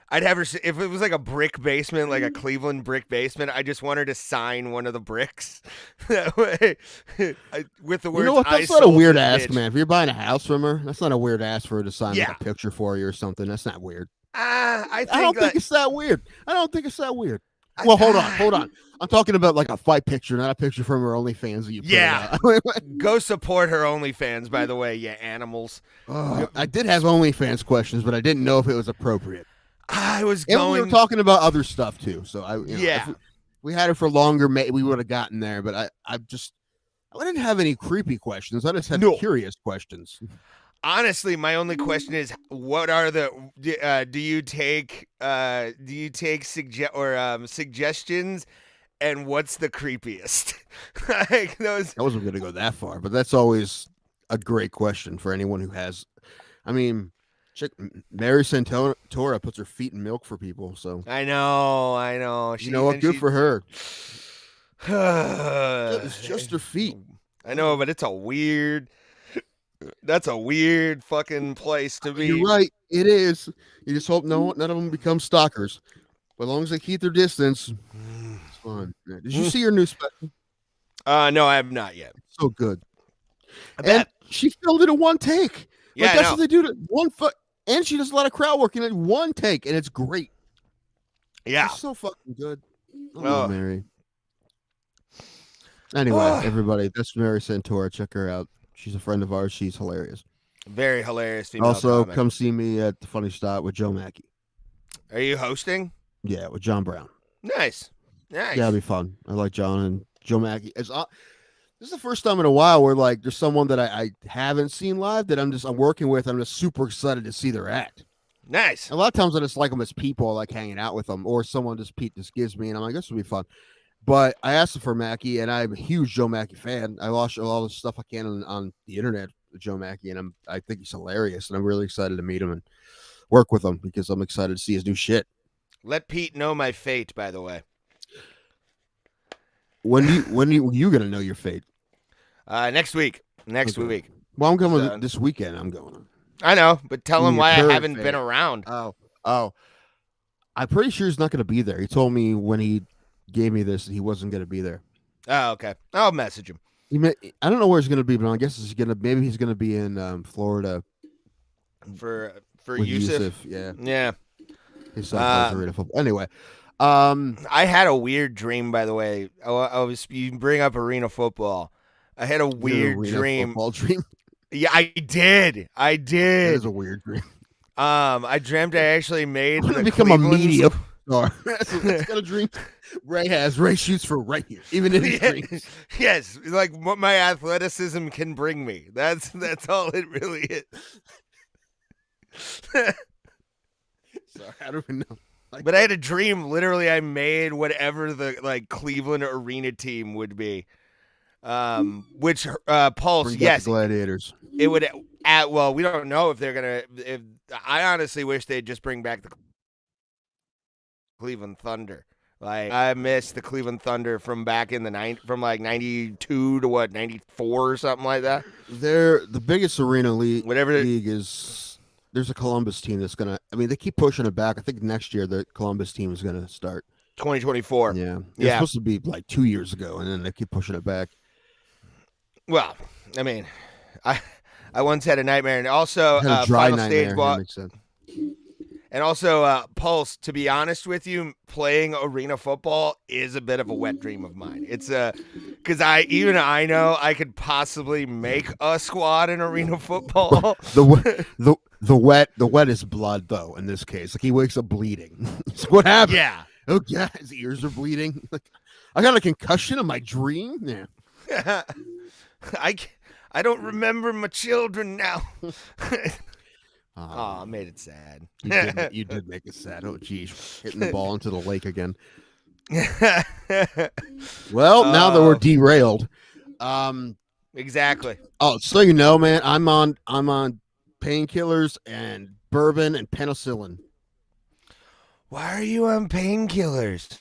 I'd have her if it was like a brick basement, like a Cleveland brick basement. I just want her to sign one of the bricks. That way, with the words. You know what? I That's not a sold weird this ask, bitch. man. If you're buying a house from her, that's not a weird ask for her to sign Yeah. like a picture for you or something. That's not weird. I don't think it's that weird. Well, hold on. I'm talking about like a fight picture, not a picture from her OnlyFans that you put Yeah. out. Go support her OnlyFans, by the way, you animals. I did have OnlyFans questions, but I didn't know if it was appropriate. I was And going. we were talking about other stuff too. So Yeah. if we had it for longer, we would have gotten there. But I didn't have any creepy questions. I just had curious questions. Honestly, my only question is, what are the? Do you take suggestions, and what's the creepiest? Like those. I wasn't going to go that far, but that's always a great question for anyone who has. I mean, Mary Santora puts her feet in milk for people. So I know. You know what? Good for her. her. It's just her feet. I know, but it's a weird. That's a weird fucking place to be. You're right. It is. You just hope none of them become stalkers. But as long as they keep their distance, it's fine. Yeah. Did you see your new special? No, I have not yet. So good. I And bet. she filmed it in one take. Yeah, Like, I that's know. what they do to one foot. And she does a lot of crowd work in one take, and it's great. Yeah. It's so fucking good. Oh. Mary. Anyway, everybody, that's Mary Santora. Check her out. She's a friend of ours. She's hilarious. Very hilarious female Also, comic. come see me at the Funny Stop with Joe Mackey. Are you hosting? Yeah, with John Brown. Nice. Yeah, it'll be fun. I like John and Joe Mackey. This is the first time in a while where like there's someone that I haven't seen live that I'm working with. I'm just super excited to see their act. Nice. A lot of times I just like them as people, like hanging out with them, or someone just gives me, and I'm like, this will be fun. But I asked him for Mackey, and I'm a huge Joe Mackey fan. I watch all the stuff I can on the internet with Joe Mackey, and I think he's hilarious, and I'm really excited to meet him and work with him because I'm excited to see his new shit. Let Pete know my fate, by the way. When you gonna know your fate? Next week. Next Okay. week. Well, I'm going So- this weekend. I'm going. I know, but tell him Your why I current haven't been fan. around. Oh. I'm pretty sure he's not going to be there. He told me when he gave me this that he wasn't going to be there. Oh, okay. I'll message him. I don't know where he's going to be, but I guess maybe he's going to be in Florida For with Yusuf. Yeah, Yeah. his son plays arena football. Anyway, I had a weird dream, by the way. You bring up arena football. I had a weird dream. Football dream. Yeah, I did. That is a weird dream. I dreamt I actually made I'm the gonna become a Cleveland media star. That's got a dream. Ray shoots for right here, even in his dreams. Yes, like what my athleticism can bring me. That's all it really is. Sorry, I don't even know. But I had a dream. Literally, I made whatever the Cleveland arena team would be. Which Pulse, Bring back yes, the Gladiators. it would. Well, we don't know if they're gonna. If I honestly wish they'd just bring back the Cleveland Thunder. Like I miss the Cleveland Thunder from back in the from 92 to 94 or something like that. They're the biggest arena league. Whatever league is. There's a Columbus team that's gonna. I mean, they keep pushing it back. I think next year the Columbus team is gonna start. 2024. Yeah, it's supposed to be like 2 years ago, and then they keep pushing it back. Well, I mean, I once had a nightmare, and also I had a dry final stage nightmare. Makes sense. and also Pulse. To be honest with you, playing arena football is a bit of a wet dream of mine. It's because I know I could possibly make a squad in arena football. The wet is blood though. In this case, like he wakes up bleeding. So what happened? Yeah. Oh yeah, his ears are bleeding. Like I got a concussion in my dream. Yeah. I don't remember my children now. I made it sad. You did make it sad. Oh, geez. Hitting the ball into the lake again. Well, now that we're derailed. Exactly. Oh, so you know, man, I'm on painkillers and bourbon and penicillin. Why are you on painkillers?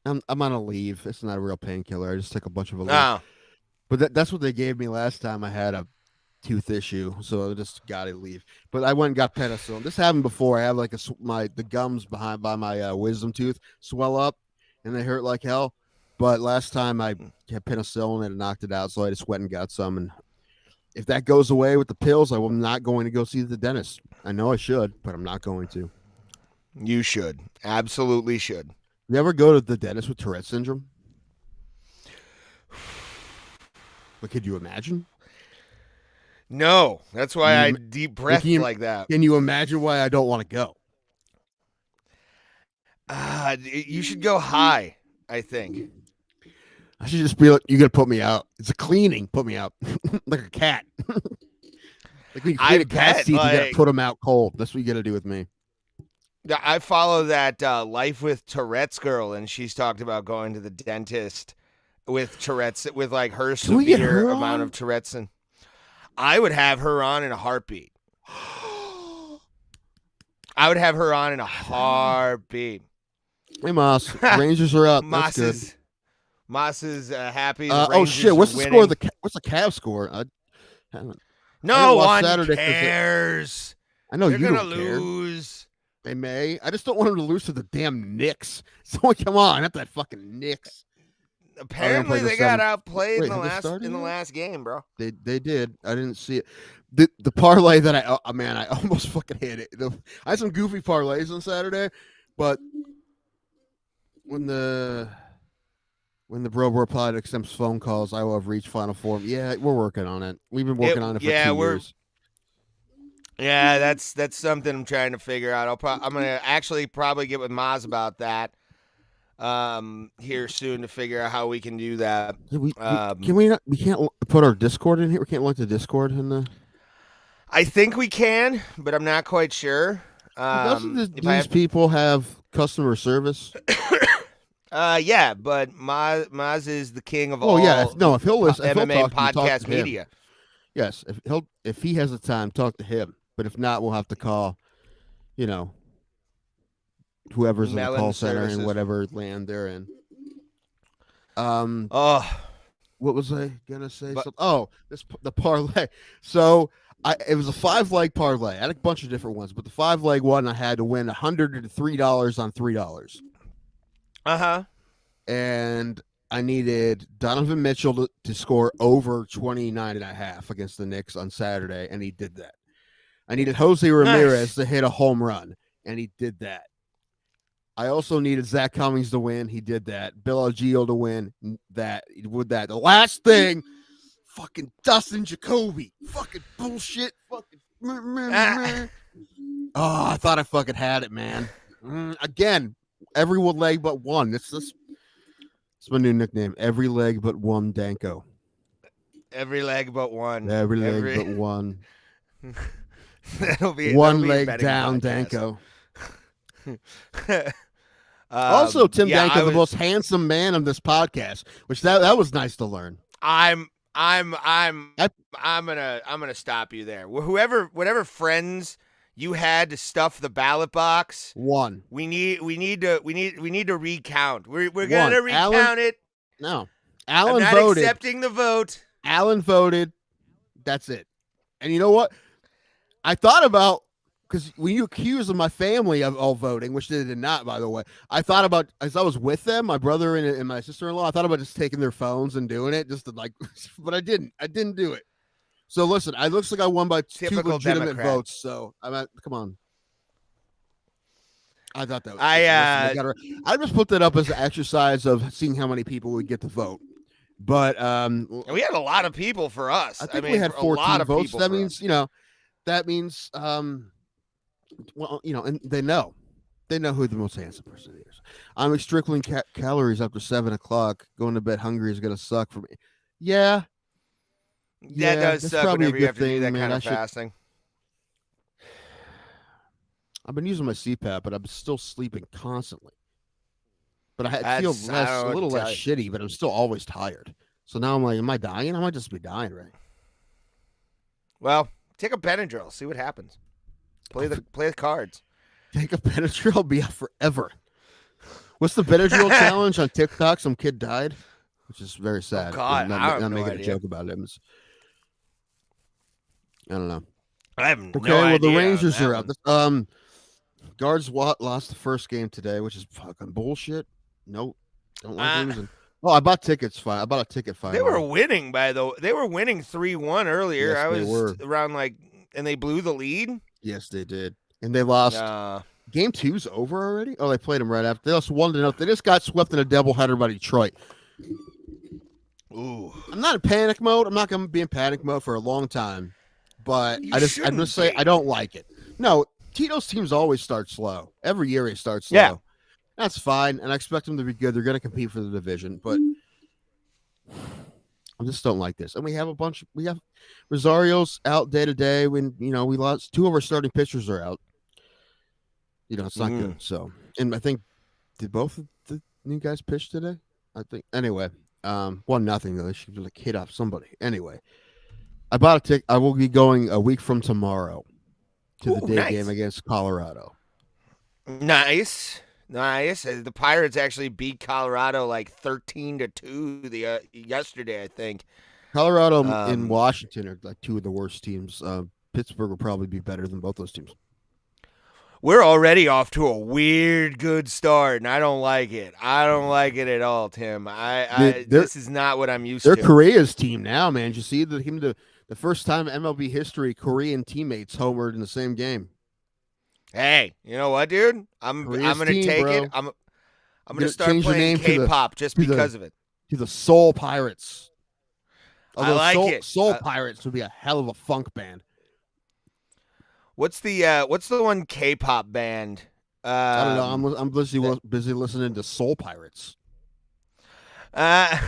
I'm on a leave. It's not a real painkiller. I just took a bunch of a leave. Oh. But that's what they gave me last time I had a tooth issue, so I just got to leave. But I went and got penicillin. This happened before. I have like the gums by my wisdom tooth swell up, and they hurt like hell. But last time I had penicillin and it knocked it out, so I just went and got some. And if that goes away with the pills, I'm not going to go see the dentist. I know I should, but I'm not going to. You should. Absolutely should. You ever go to the dentist with Tourette syndrome? But could you imagine? No, that's why I deep breath like that. Can you imagine why I don't want to go? You should go high, I think. I should just be like, you got to put me out. It's a cleaning. Put me out. Like a cat. Like when you clean a cat's teeth, you got to put them out cold. That's what you got to do with me. I follow that Life with Tourette's girl, and she's talked about going to the dentist with Tourette's, with like her severe amount of Tourette's. And I would have her on in a heartbeat. I would have her on in a heartbeat. Hey, Moss. Rangers are up. Moss That's good. Moss is happy. Oh, shit. What's the score? What's the Cavs score? No one cares. I know They're you gonna don't care. lose. They may. I just don't want them to lose to the damn Knicks. So come on, not that fucking Knicks. Apparently they got outplayed in the last game, bro. They did. I didn't see it. The parlay that I almost fucking hit it. I had some goofy parlays on Saturday, but when the bro replied to accept phone calls, I will have reached Final Four. Yeah, we're working on it. We've been working on it for 2 years. Yeah, that's something I'm trying to figure out. I'm gonna actually probably get with Maz about that here soon to figure out how we can do that. We can't put our Discord in here. We can't link the Discord in the. I think we can, but I'm not quite sure. Doesn't these people have customer service? Yeah, but Maz is the king of all. Oh yeah, if he'll listen, MMA podcast media. Yes, if he has the time, talk to him. But if not, we'll have to call, whoever's in the call center in whatever land they're in. what was I gonna say? But- Oh, the parlay. So it was a 5-leg parlay. I had a bunch of different ones, but the 5-leg one I had to win $103 on $3. And I needed Donovan Mitchell to score over 29.5 against the Knicks on Saturday, and he did that. I needed Jose Ramirez to hit a home run, and he did that. I also needed Zach Cummings to win. He did that. Bill Agio to win. That. The last thing, fucking Dustin Jacoby. Fucking bullshit. Fucking. Oh, I thought I fucking had it, man. Again, every leg but one. It's my new nickname. Every leg but one, Danko. Every leg but one. Every leg but one. That'll be one leg down, Danko. Also, Tim Danko, the most handsome man on this podcast, which that was nice to learn. I'm gonna stop you there. Whatever friends you had to stuff the ballot box. One. We need to recount. We're gonna recount it. No. Alan I'm not voted. accepting the vote. Alan voted. That's it. And you know what? I thought about, because when you accuse of my family of all voting, which they did not, by the way, I thought about, as I was with them, my brother and my sister-in-law, I thought about just taking their phones and doing it, just to but I didn't. I didn't do it. So listen, it looks like I won by Typical 2 legitimate Democrat. votes. So come on. I thought that was. I just put that up as an exercise of seeing how many people would get to vote. But we had a lot of people for us. I think we had 14 votes. That means, well, and they know who the most handsome person is. I'm restricting calories after 7:00. Going to bed hungry is gonna suck for me. Yeah, that does suck whenever you have to do that kind of fasting. I've been using my CPAP, but I'm still sleeping constantly. But I feel a little less shitty, but I'm still always tired. So now I'm like, am I dying? I might just be dying, right? Well, take a Benadryl, see what happens. Play the cards. Take a Benadryl, I'll be out forever. What's the Benadryl challenge on TikTok? Some kid died, which is very sad. Oh God, I'm not making a joke about it. I don't know. I have no idea. Okay, well the Rangers are out. Guards lost the first game today, which is fucking bullshit. Nope, don't like losing. Oh, I bought tickets. I bought a ticket. Finally, they were winning They were winning 3-1 earlier. Yes, around and they blew the lead. Yes, they did, and they lost. Game 2's over already. Oh, they played them right after. They lost 1-0. They just got swept in a doubleheader by Detroit. Ooh, I'm not in panic mode. I'm not going to be in panic mode for a long time, but I'm just say I don't like it. No, Tito's teams always start slow. Every year he starts slow. Yeah. That's fine, and I expect them to be good. They're going to compete for the division, but I just don't like this. And we have Rosario's out day to day. When we lost 2 of our starting pitchers are out. It's not good. So, and I think did both of the new guys pitch today? I think anyway. 1-0 though. They should like hit off somebody. Anyway, I bought a ticket. I will be going a week from tomorrow to the day game against Colorado. Nice. The Pirates actually beat Colorado like 13-2 yesterday, I think. Colorado and Washington are like 2 of the worst teams. Pittsburgh will probably be better than both those teams. We're already off to a weird good start, and I don't like it. I don't like it at all, Tim. This is not what I'm used to. They're Korea's team now, man. Did you see the first time in MLB history Korean teammates homered in the same game? Hey, you know what, dude? I'm gonna take it. I'm gonna start playing K-pop just because of it. To the Seoul Pirates. Although I like it. Soul Pirates would be a hell of a funk band. What's the one K-pop band? I don't know. I'm busy listening to Soul Pirates. I'm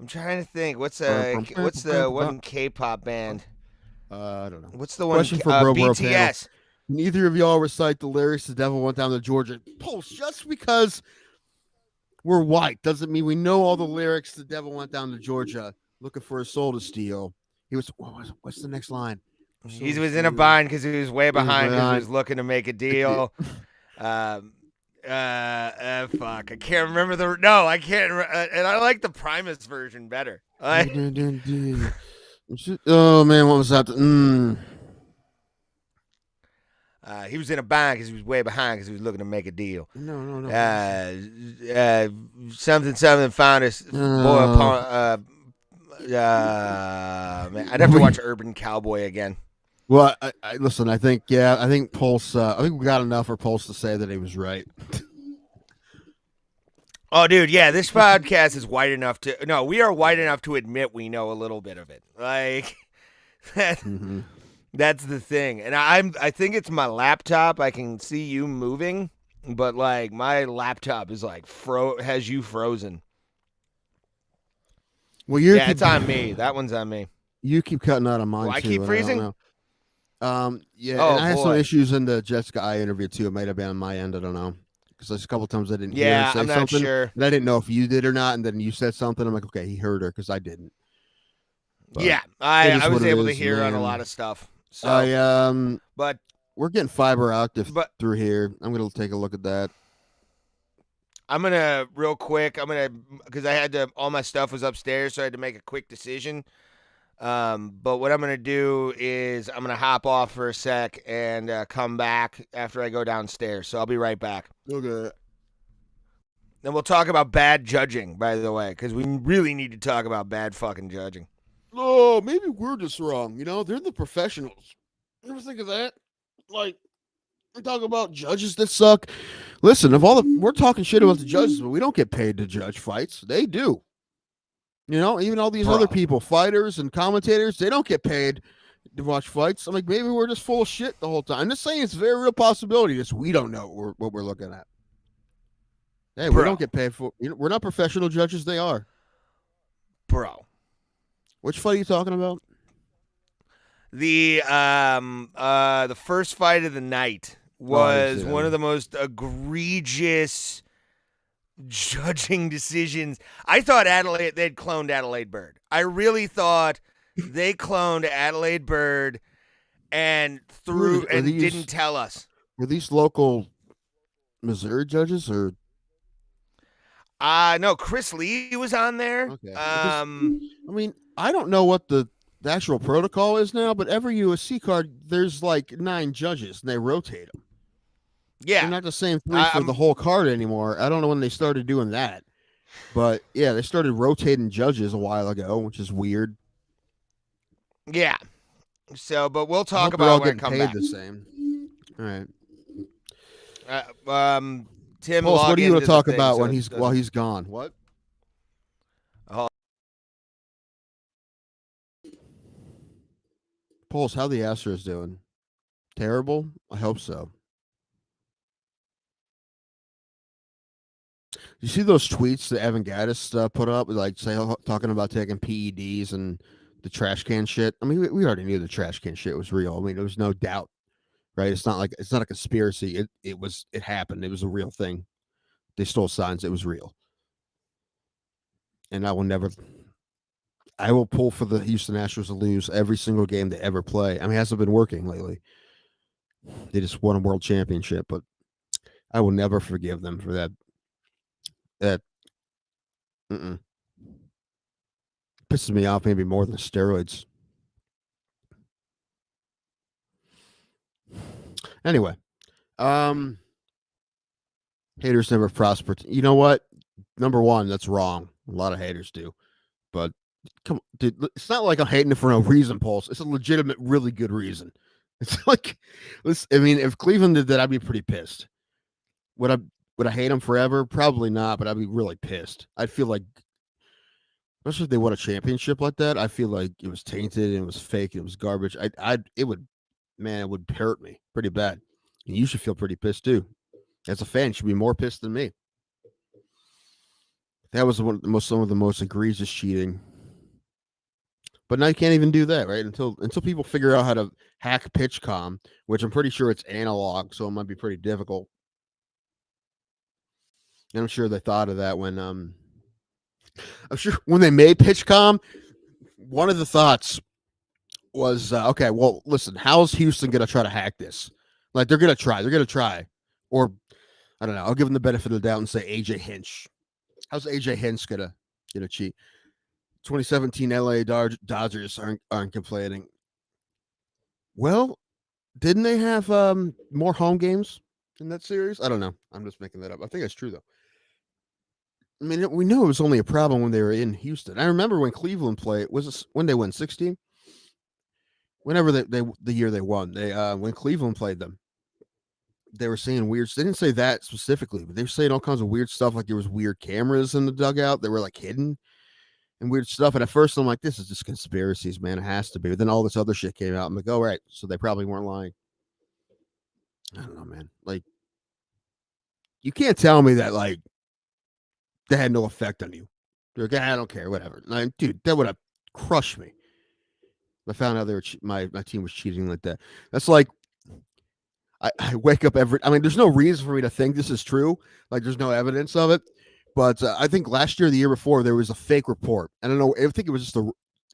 trying to think. What's the one K-pop band? I don't know. What's the one? Question for BTS. Panel. Neither of y'all recite the lyrics "The Devil Went Down to Georgia." Pulse, just because we're white doesn't mean we know all the lyrics. "The Devil Went Down to Georgia, looking for a soul to steal." He was. What's the next line? He was in a bind because he was way behind because he was looking to make a deal. Fuck. I can't remember the. No, I can't. And I like the Primus version better. Oh man, what was that? He was in a bind because he was way behind because he was looking to make a deal. No. Something found us. Man, I'd have to watch Urban Cowboy again. Well, I listen. I think Pulse. I think we got enough for Pulse to say that he was right. Oh, dude, yeah, this podcast is white enough to. No, we are white enough to admit we know a little bit of it. Like that. Mm-hmm. That's the thing, and I think it's my laptop. I can see you moving, but like my laptop is like has you frozen. Well, it's on me. That one's on me. You keep cutting out on mine. I too, keep freezing. Yeah, Oh, and I had some issues in the Jessica I interview too. It might have been on my end. I don't know, because there's a couple times I didn't hear her say I'm not something, sure. and I didn't know if you did or not. And then you said something. I'm like, okay, he heard her because I didn't. But I was able to hear on a lot of stuff. So, but we're getting fiber optic through here. I'm gonna take a look at that. I'm gonna real quick. Because I had to. All my stuff was upstairs, so I had to make a quick decision. But what I'm gonna do is I'm gonna hop off for a sec and come back after I go downstairs. So I'll be right back. Okay. Then we'll talk about bad judging, by the way, because we really need to talk about bad fucking judging. Oh, maybe we're just wrong. They're the professionals. You ever think of that? Like, we're talking about judges that suck. Listen, we're talking shit about the judges, but we don't get paid to judge fights. They do. Even all these other people, fighters and commentators, they don't get paid to watch fights. I'm like, maybe we're just full of shit the whole time. I'm just saying it's a very real possibility. Just we don't know what we're looking at. Hey, we don't get paid for. We're not professional judges. They are. Bro. Which fight are you talking about? The first fight of the night was one of the most egregious judging decisions. I thought they'd cloned Adelaide Bird. I really thought they cloned Adelaide Bird and didn't tell us. Were these local Missouri judges or? No, Chris Lee was on there. Okay. I don't know what the actual protocol is now, but every UFC card, there's like 9 judges, and they rotate them. Yeah. They're not the same 3 for the whole card anymore. I don't know when they started doing that. But, yeah, they started rotating judges a while ago, which is weird. Yeah. So, but we'll talk about all when getting paid back. The same. All right. Tim, Pulse, what are you going to talk about while he's gone? What? Pulse, how the Astros doing? Terrible? I hope so. You see those tweets that Evan Gaddis put up, like talking about taking PEDs and the trash can shit? I mean, we already knew the trash can shit was real. I mean, there was no doubt, right? It's not a conspiracy. It happened. It was a real thing. They stole signs. It was real. And I will pull for the Houston Astros to lose every single game they ever play. I mean, it hasn't been working lately. They just won a world championship, but I will never forgive them for that. Pisses me off maybe more than steroids. Anyway, haters never prosper. You know what? Number one, that's wrong. A lot of haters do, but come on, dude, it's not like I'm hating it for no reason, Pulse. It's a legitimate, really good reason. It's like, I mean, if Cleveland did that, I'd be pretty pissed. Would I hate them forever? Probably not, but I'd be really pissed. I'd feel like, especially if they won a championship like that, I feel like it was tainted and it was fake and it was garbage. It would hurt me pretty bad. And you should feel pretty pissed too. As a fan, you should be more pissed than me. That was some of the most egregious cheating. But now you can't even do that, right? Until people figure out how to hack PitchCom, which I'm pretty sure it's analog, so it might be pretty difficult. And I'm sure they thought of that when I'm sure when they made PitchCom, one of the thoughts was, okay, well, listen, how's Houston going to try to hack this? Like, they're going to try. Or I don't know. I'll give him the benefit of the doubt and say AJ Hinch. How's AJ Hinch gonna cheat? 2017 LA Dodgers aren't complaining. Well, didn't they have more home games in that series? I don't know. I'm just making that up. I think that's true though. I mean, we knew it was only a problem when they were in Houston. I remember when Cleveland played. Was it when they won 16? Whenever the year they won, they when Cleveland played them, they were saying weird. They didn't say that specifically, but they were saying all kinds of weird stuff, like there was weird cameras in the dugout that were like hidden and weird stuff. And at first, I'm like, this is just conspiracies, man. It has to be. But then all this other shit came out. I'm like, oh right, so they probably weren't lying. I don't know, man. Like, you can't tell me that like they had no effect on you. You're like, I don't care, whatever. Like, dude, that would have crushed me. I found out they were my team was cheating like that. That's like I wake up every. I mean, there's no reason for me to think this is true. Like, there's no evidence of it. But I think last year, the year before, there was a fake report. I don't know. I think it was just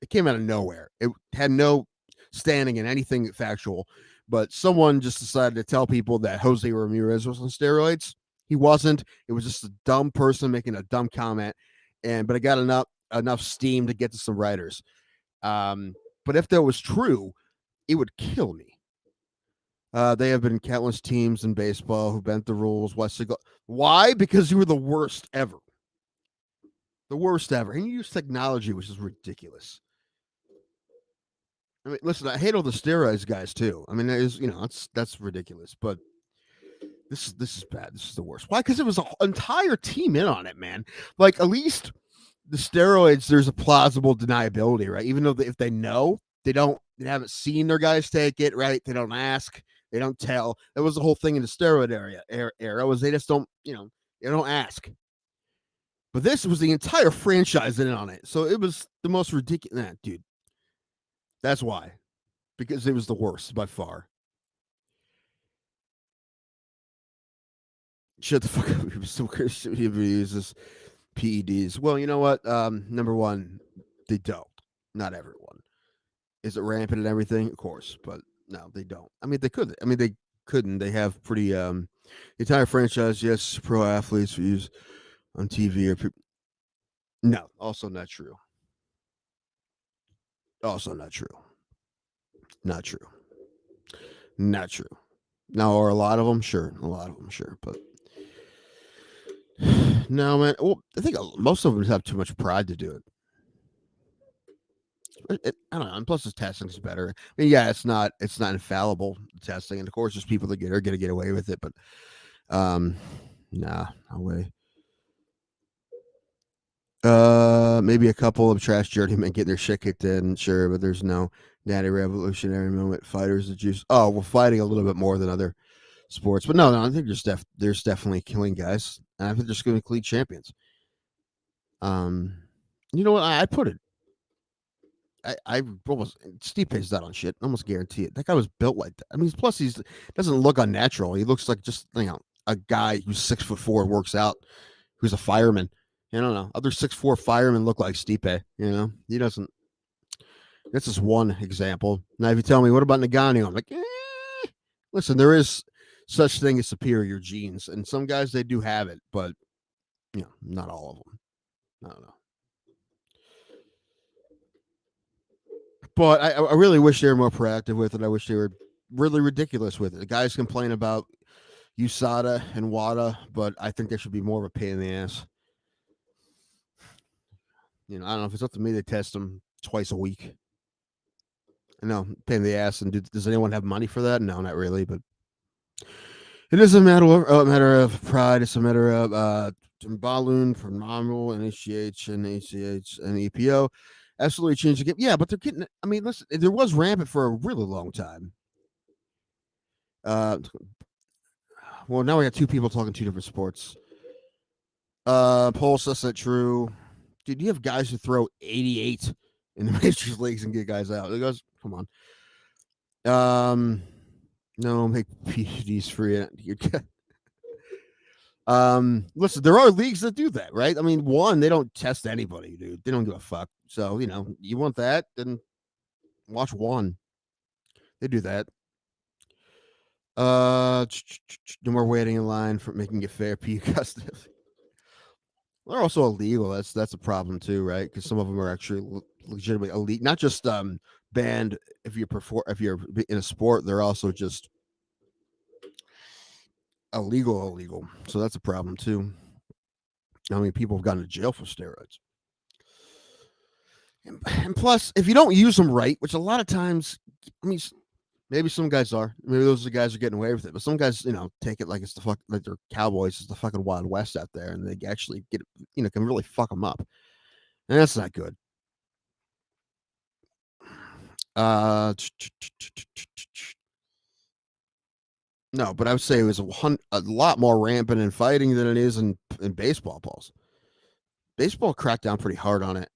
it came out of nowhere. It had no standing in anything factual. But someone just decided to tell people that Jose Ramirez was on steroids. He wasn't. It was just a dumb person making a dumb comment. But it got enough steam to get to some writers. But if that was true, it would kill me. They have been countless teams in baseball who bent the rules. Why? Because you were the worst ever. The worst ever. And you use technology, which is ridiculous. I mean, listen, I hate all the steroids guys too. I mean, that's ridiculous. But this is bad. This is the worst. Why? Because it was an entire team in on it, man. Like, at least the steroids, there's a plausible deniability, right? Even though if they know, they haven't seen their guys take it, right? They don't ask, they don't tell. That was the whole thing in the steroid era was they just don't, they don't ask. But this was the entire franchise in on it. So it was the most ridiculous. Nah, dude. That's why. Because it was the worst by far. Shut the fuck up. He uses PEDs. Well, you know what? Number one, they don't. Not everyone. Is it rampant and everything? Of course, but no, they don't. I mean, they could. I mean, they couldn't. They have pretty the entire franchise. Yes, pro athletes who use on TV or no, also not true. Also not true. Not true. Not true. Now, or a lot of them, sure. A lot of them, sure, but no, man. Well, I think most of them have too much pride to do it. I don't know. And plus, the testing is better. I mean, yeah, it's not infallible testing, and of course, there's people that are going to get away with it, but nah, no way. Maybe a couple of trash journeymen getting their shit kicked in, sure, but there's no natty revolutionary moment. Fighters the juice. Oh, we're fighting a little bit more than other sports, but no, I think there's definitely killing guys, and I think there's going to be clean champions. You know what? I put it. I almost Stipe's that on shit. I almost guarantee it. That guy was built like that. I mean, plus he doesn't look unnatural. He looks like just a guy who's 6'4" works out, who's a fireman. I don't know. Other 6'4" firemen look like Stipe. He doesn't. That's just one example. Now, if you tell me what about Nagano, I'm like, listen, there is such thing as superior genes, and some guys they do have it, but not all of them. I don't know. But I really wish they were more proactive with it. I wish they were really ridiculous with it. The guys complain about USADA and WADA, but I think they should be more of a pain in the ass. I don't know if it's up to me. They test them twice a week. I know, pain in the ass. And does anyone have money for that? No, not really. But it is a matter of pride. It's a matter of Balloon, phenomenal, and HGH and ACH and EPO. Absolutely changed the game. Yeah, but they're getting. I mean, listen, there was rampant for a really long time. Well, now we got two people talking two different sports. Pulse, that's not true. Dude, you have guys who throw 88 in the major leagues and get guys out. It goes, come on. No, make PEDs free. Listen, there are leagues that do that, right? I mean, one, they don't test anybody, dude. They don't give a fuck. So, you want that, then watch one. They do that. No more waiting in line for making it fair. P. Custom. They're also illegal. That's a problem too, right? Because some of them are actually legitimately elite, not just banned if you're in a sport. They're also just illegal. So that's a problem too. I mean, people have gone to jail for steroids. And plus, if you don't use them right, which a lot of times, I mean, maybe some guys are. Maybe those are the guys who are getting away with it. But some guys, take it like it's like they're cowboys. It's the fucking Wild West out there, and they actually can really fuck them up, and that's not good. No, but I would say it was a lot more rampant in fighting than it is in baseball, Pauls. Baseball cracked down pretty hard on it.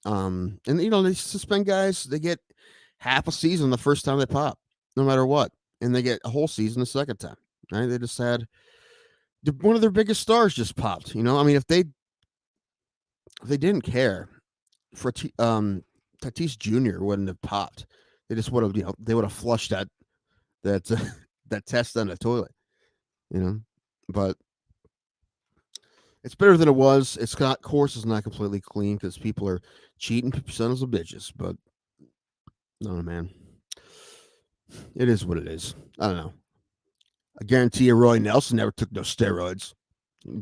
And they suspend guys. They get half a season the first time they pop, no matter what, and they get a whole season the second time. Right? They just had one of their biggest stars just popped. I mean, if they didn't care, for Tatis Jr. wouldn't have popped. They just would have, they would have flushed that that test down the toilet. But it's better than it was. It's not, course is not completely clean because people are cheating sons of bitches. But no, man, it is what it is. I don't know. I guarantee you, Roy Nelson never took no steroids.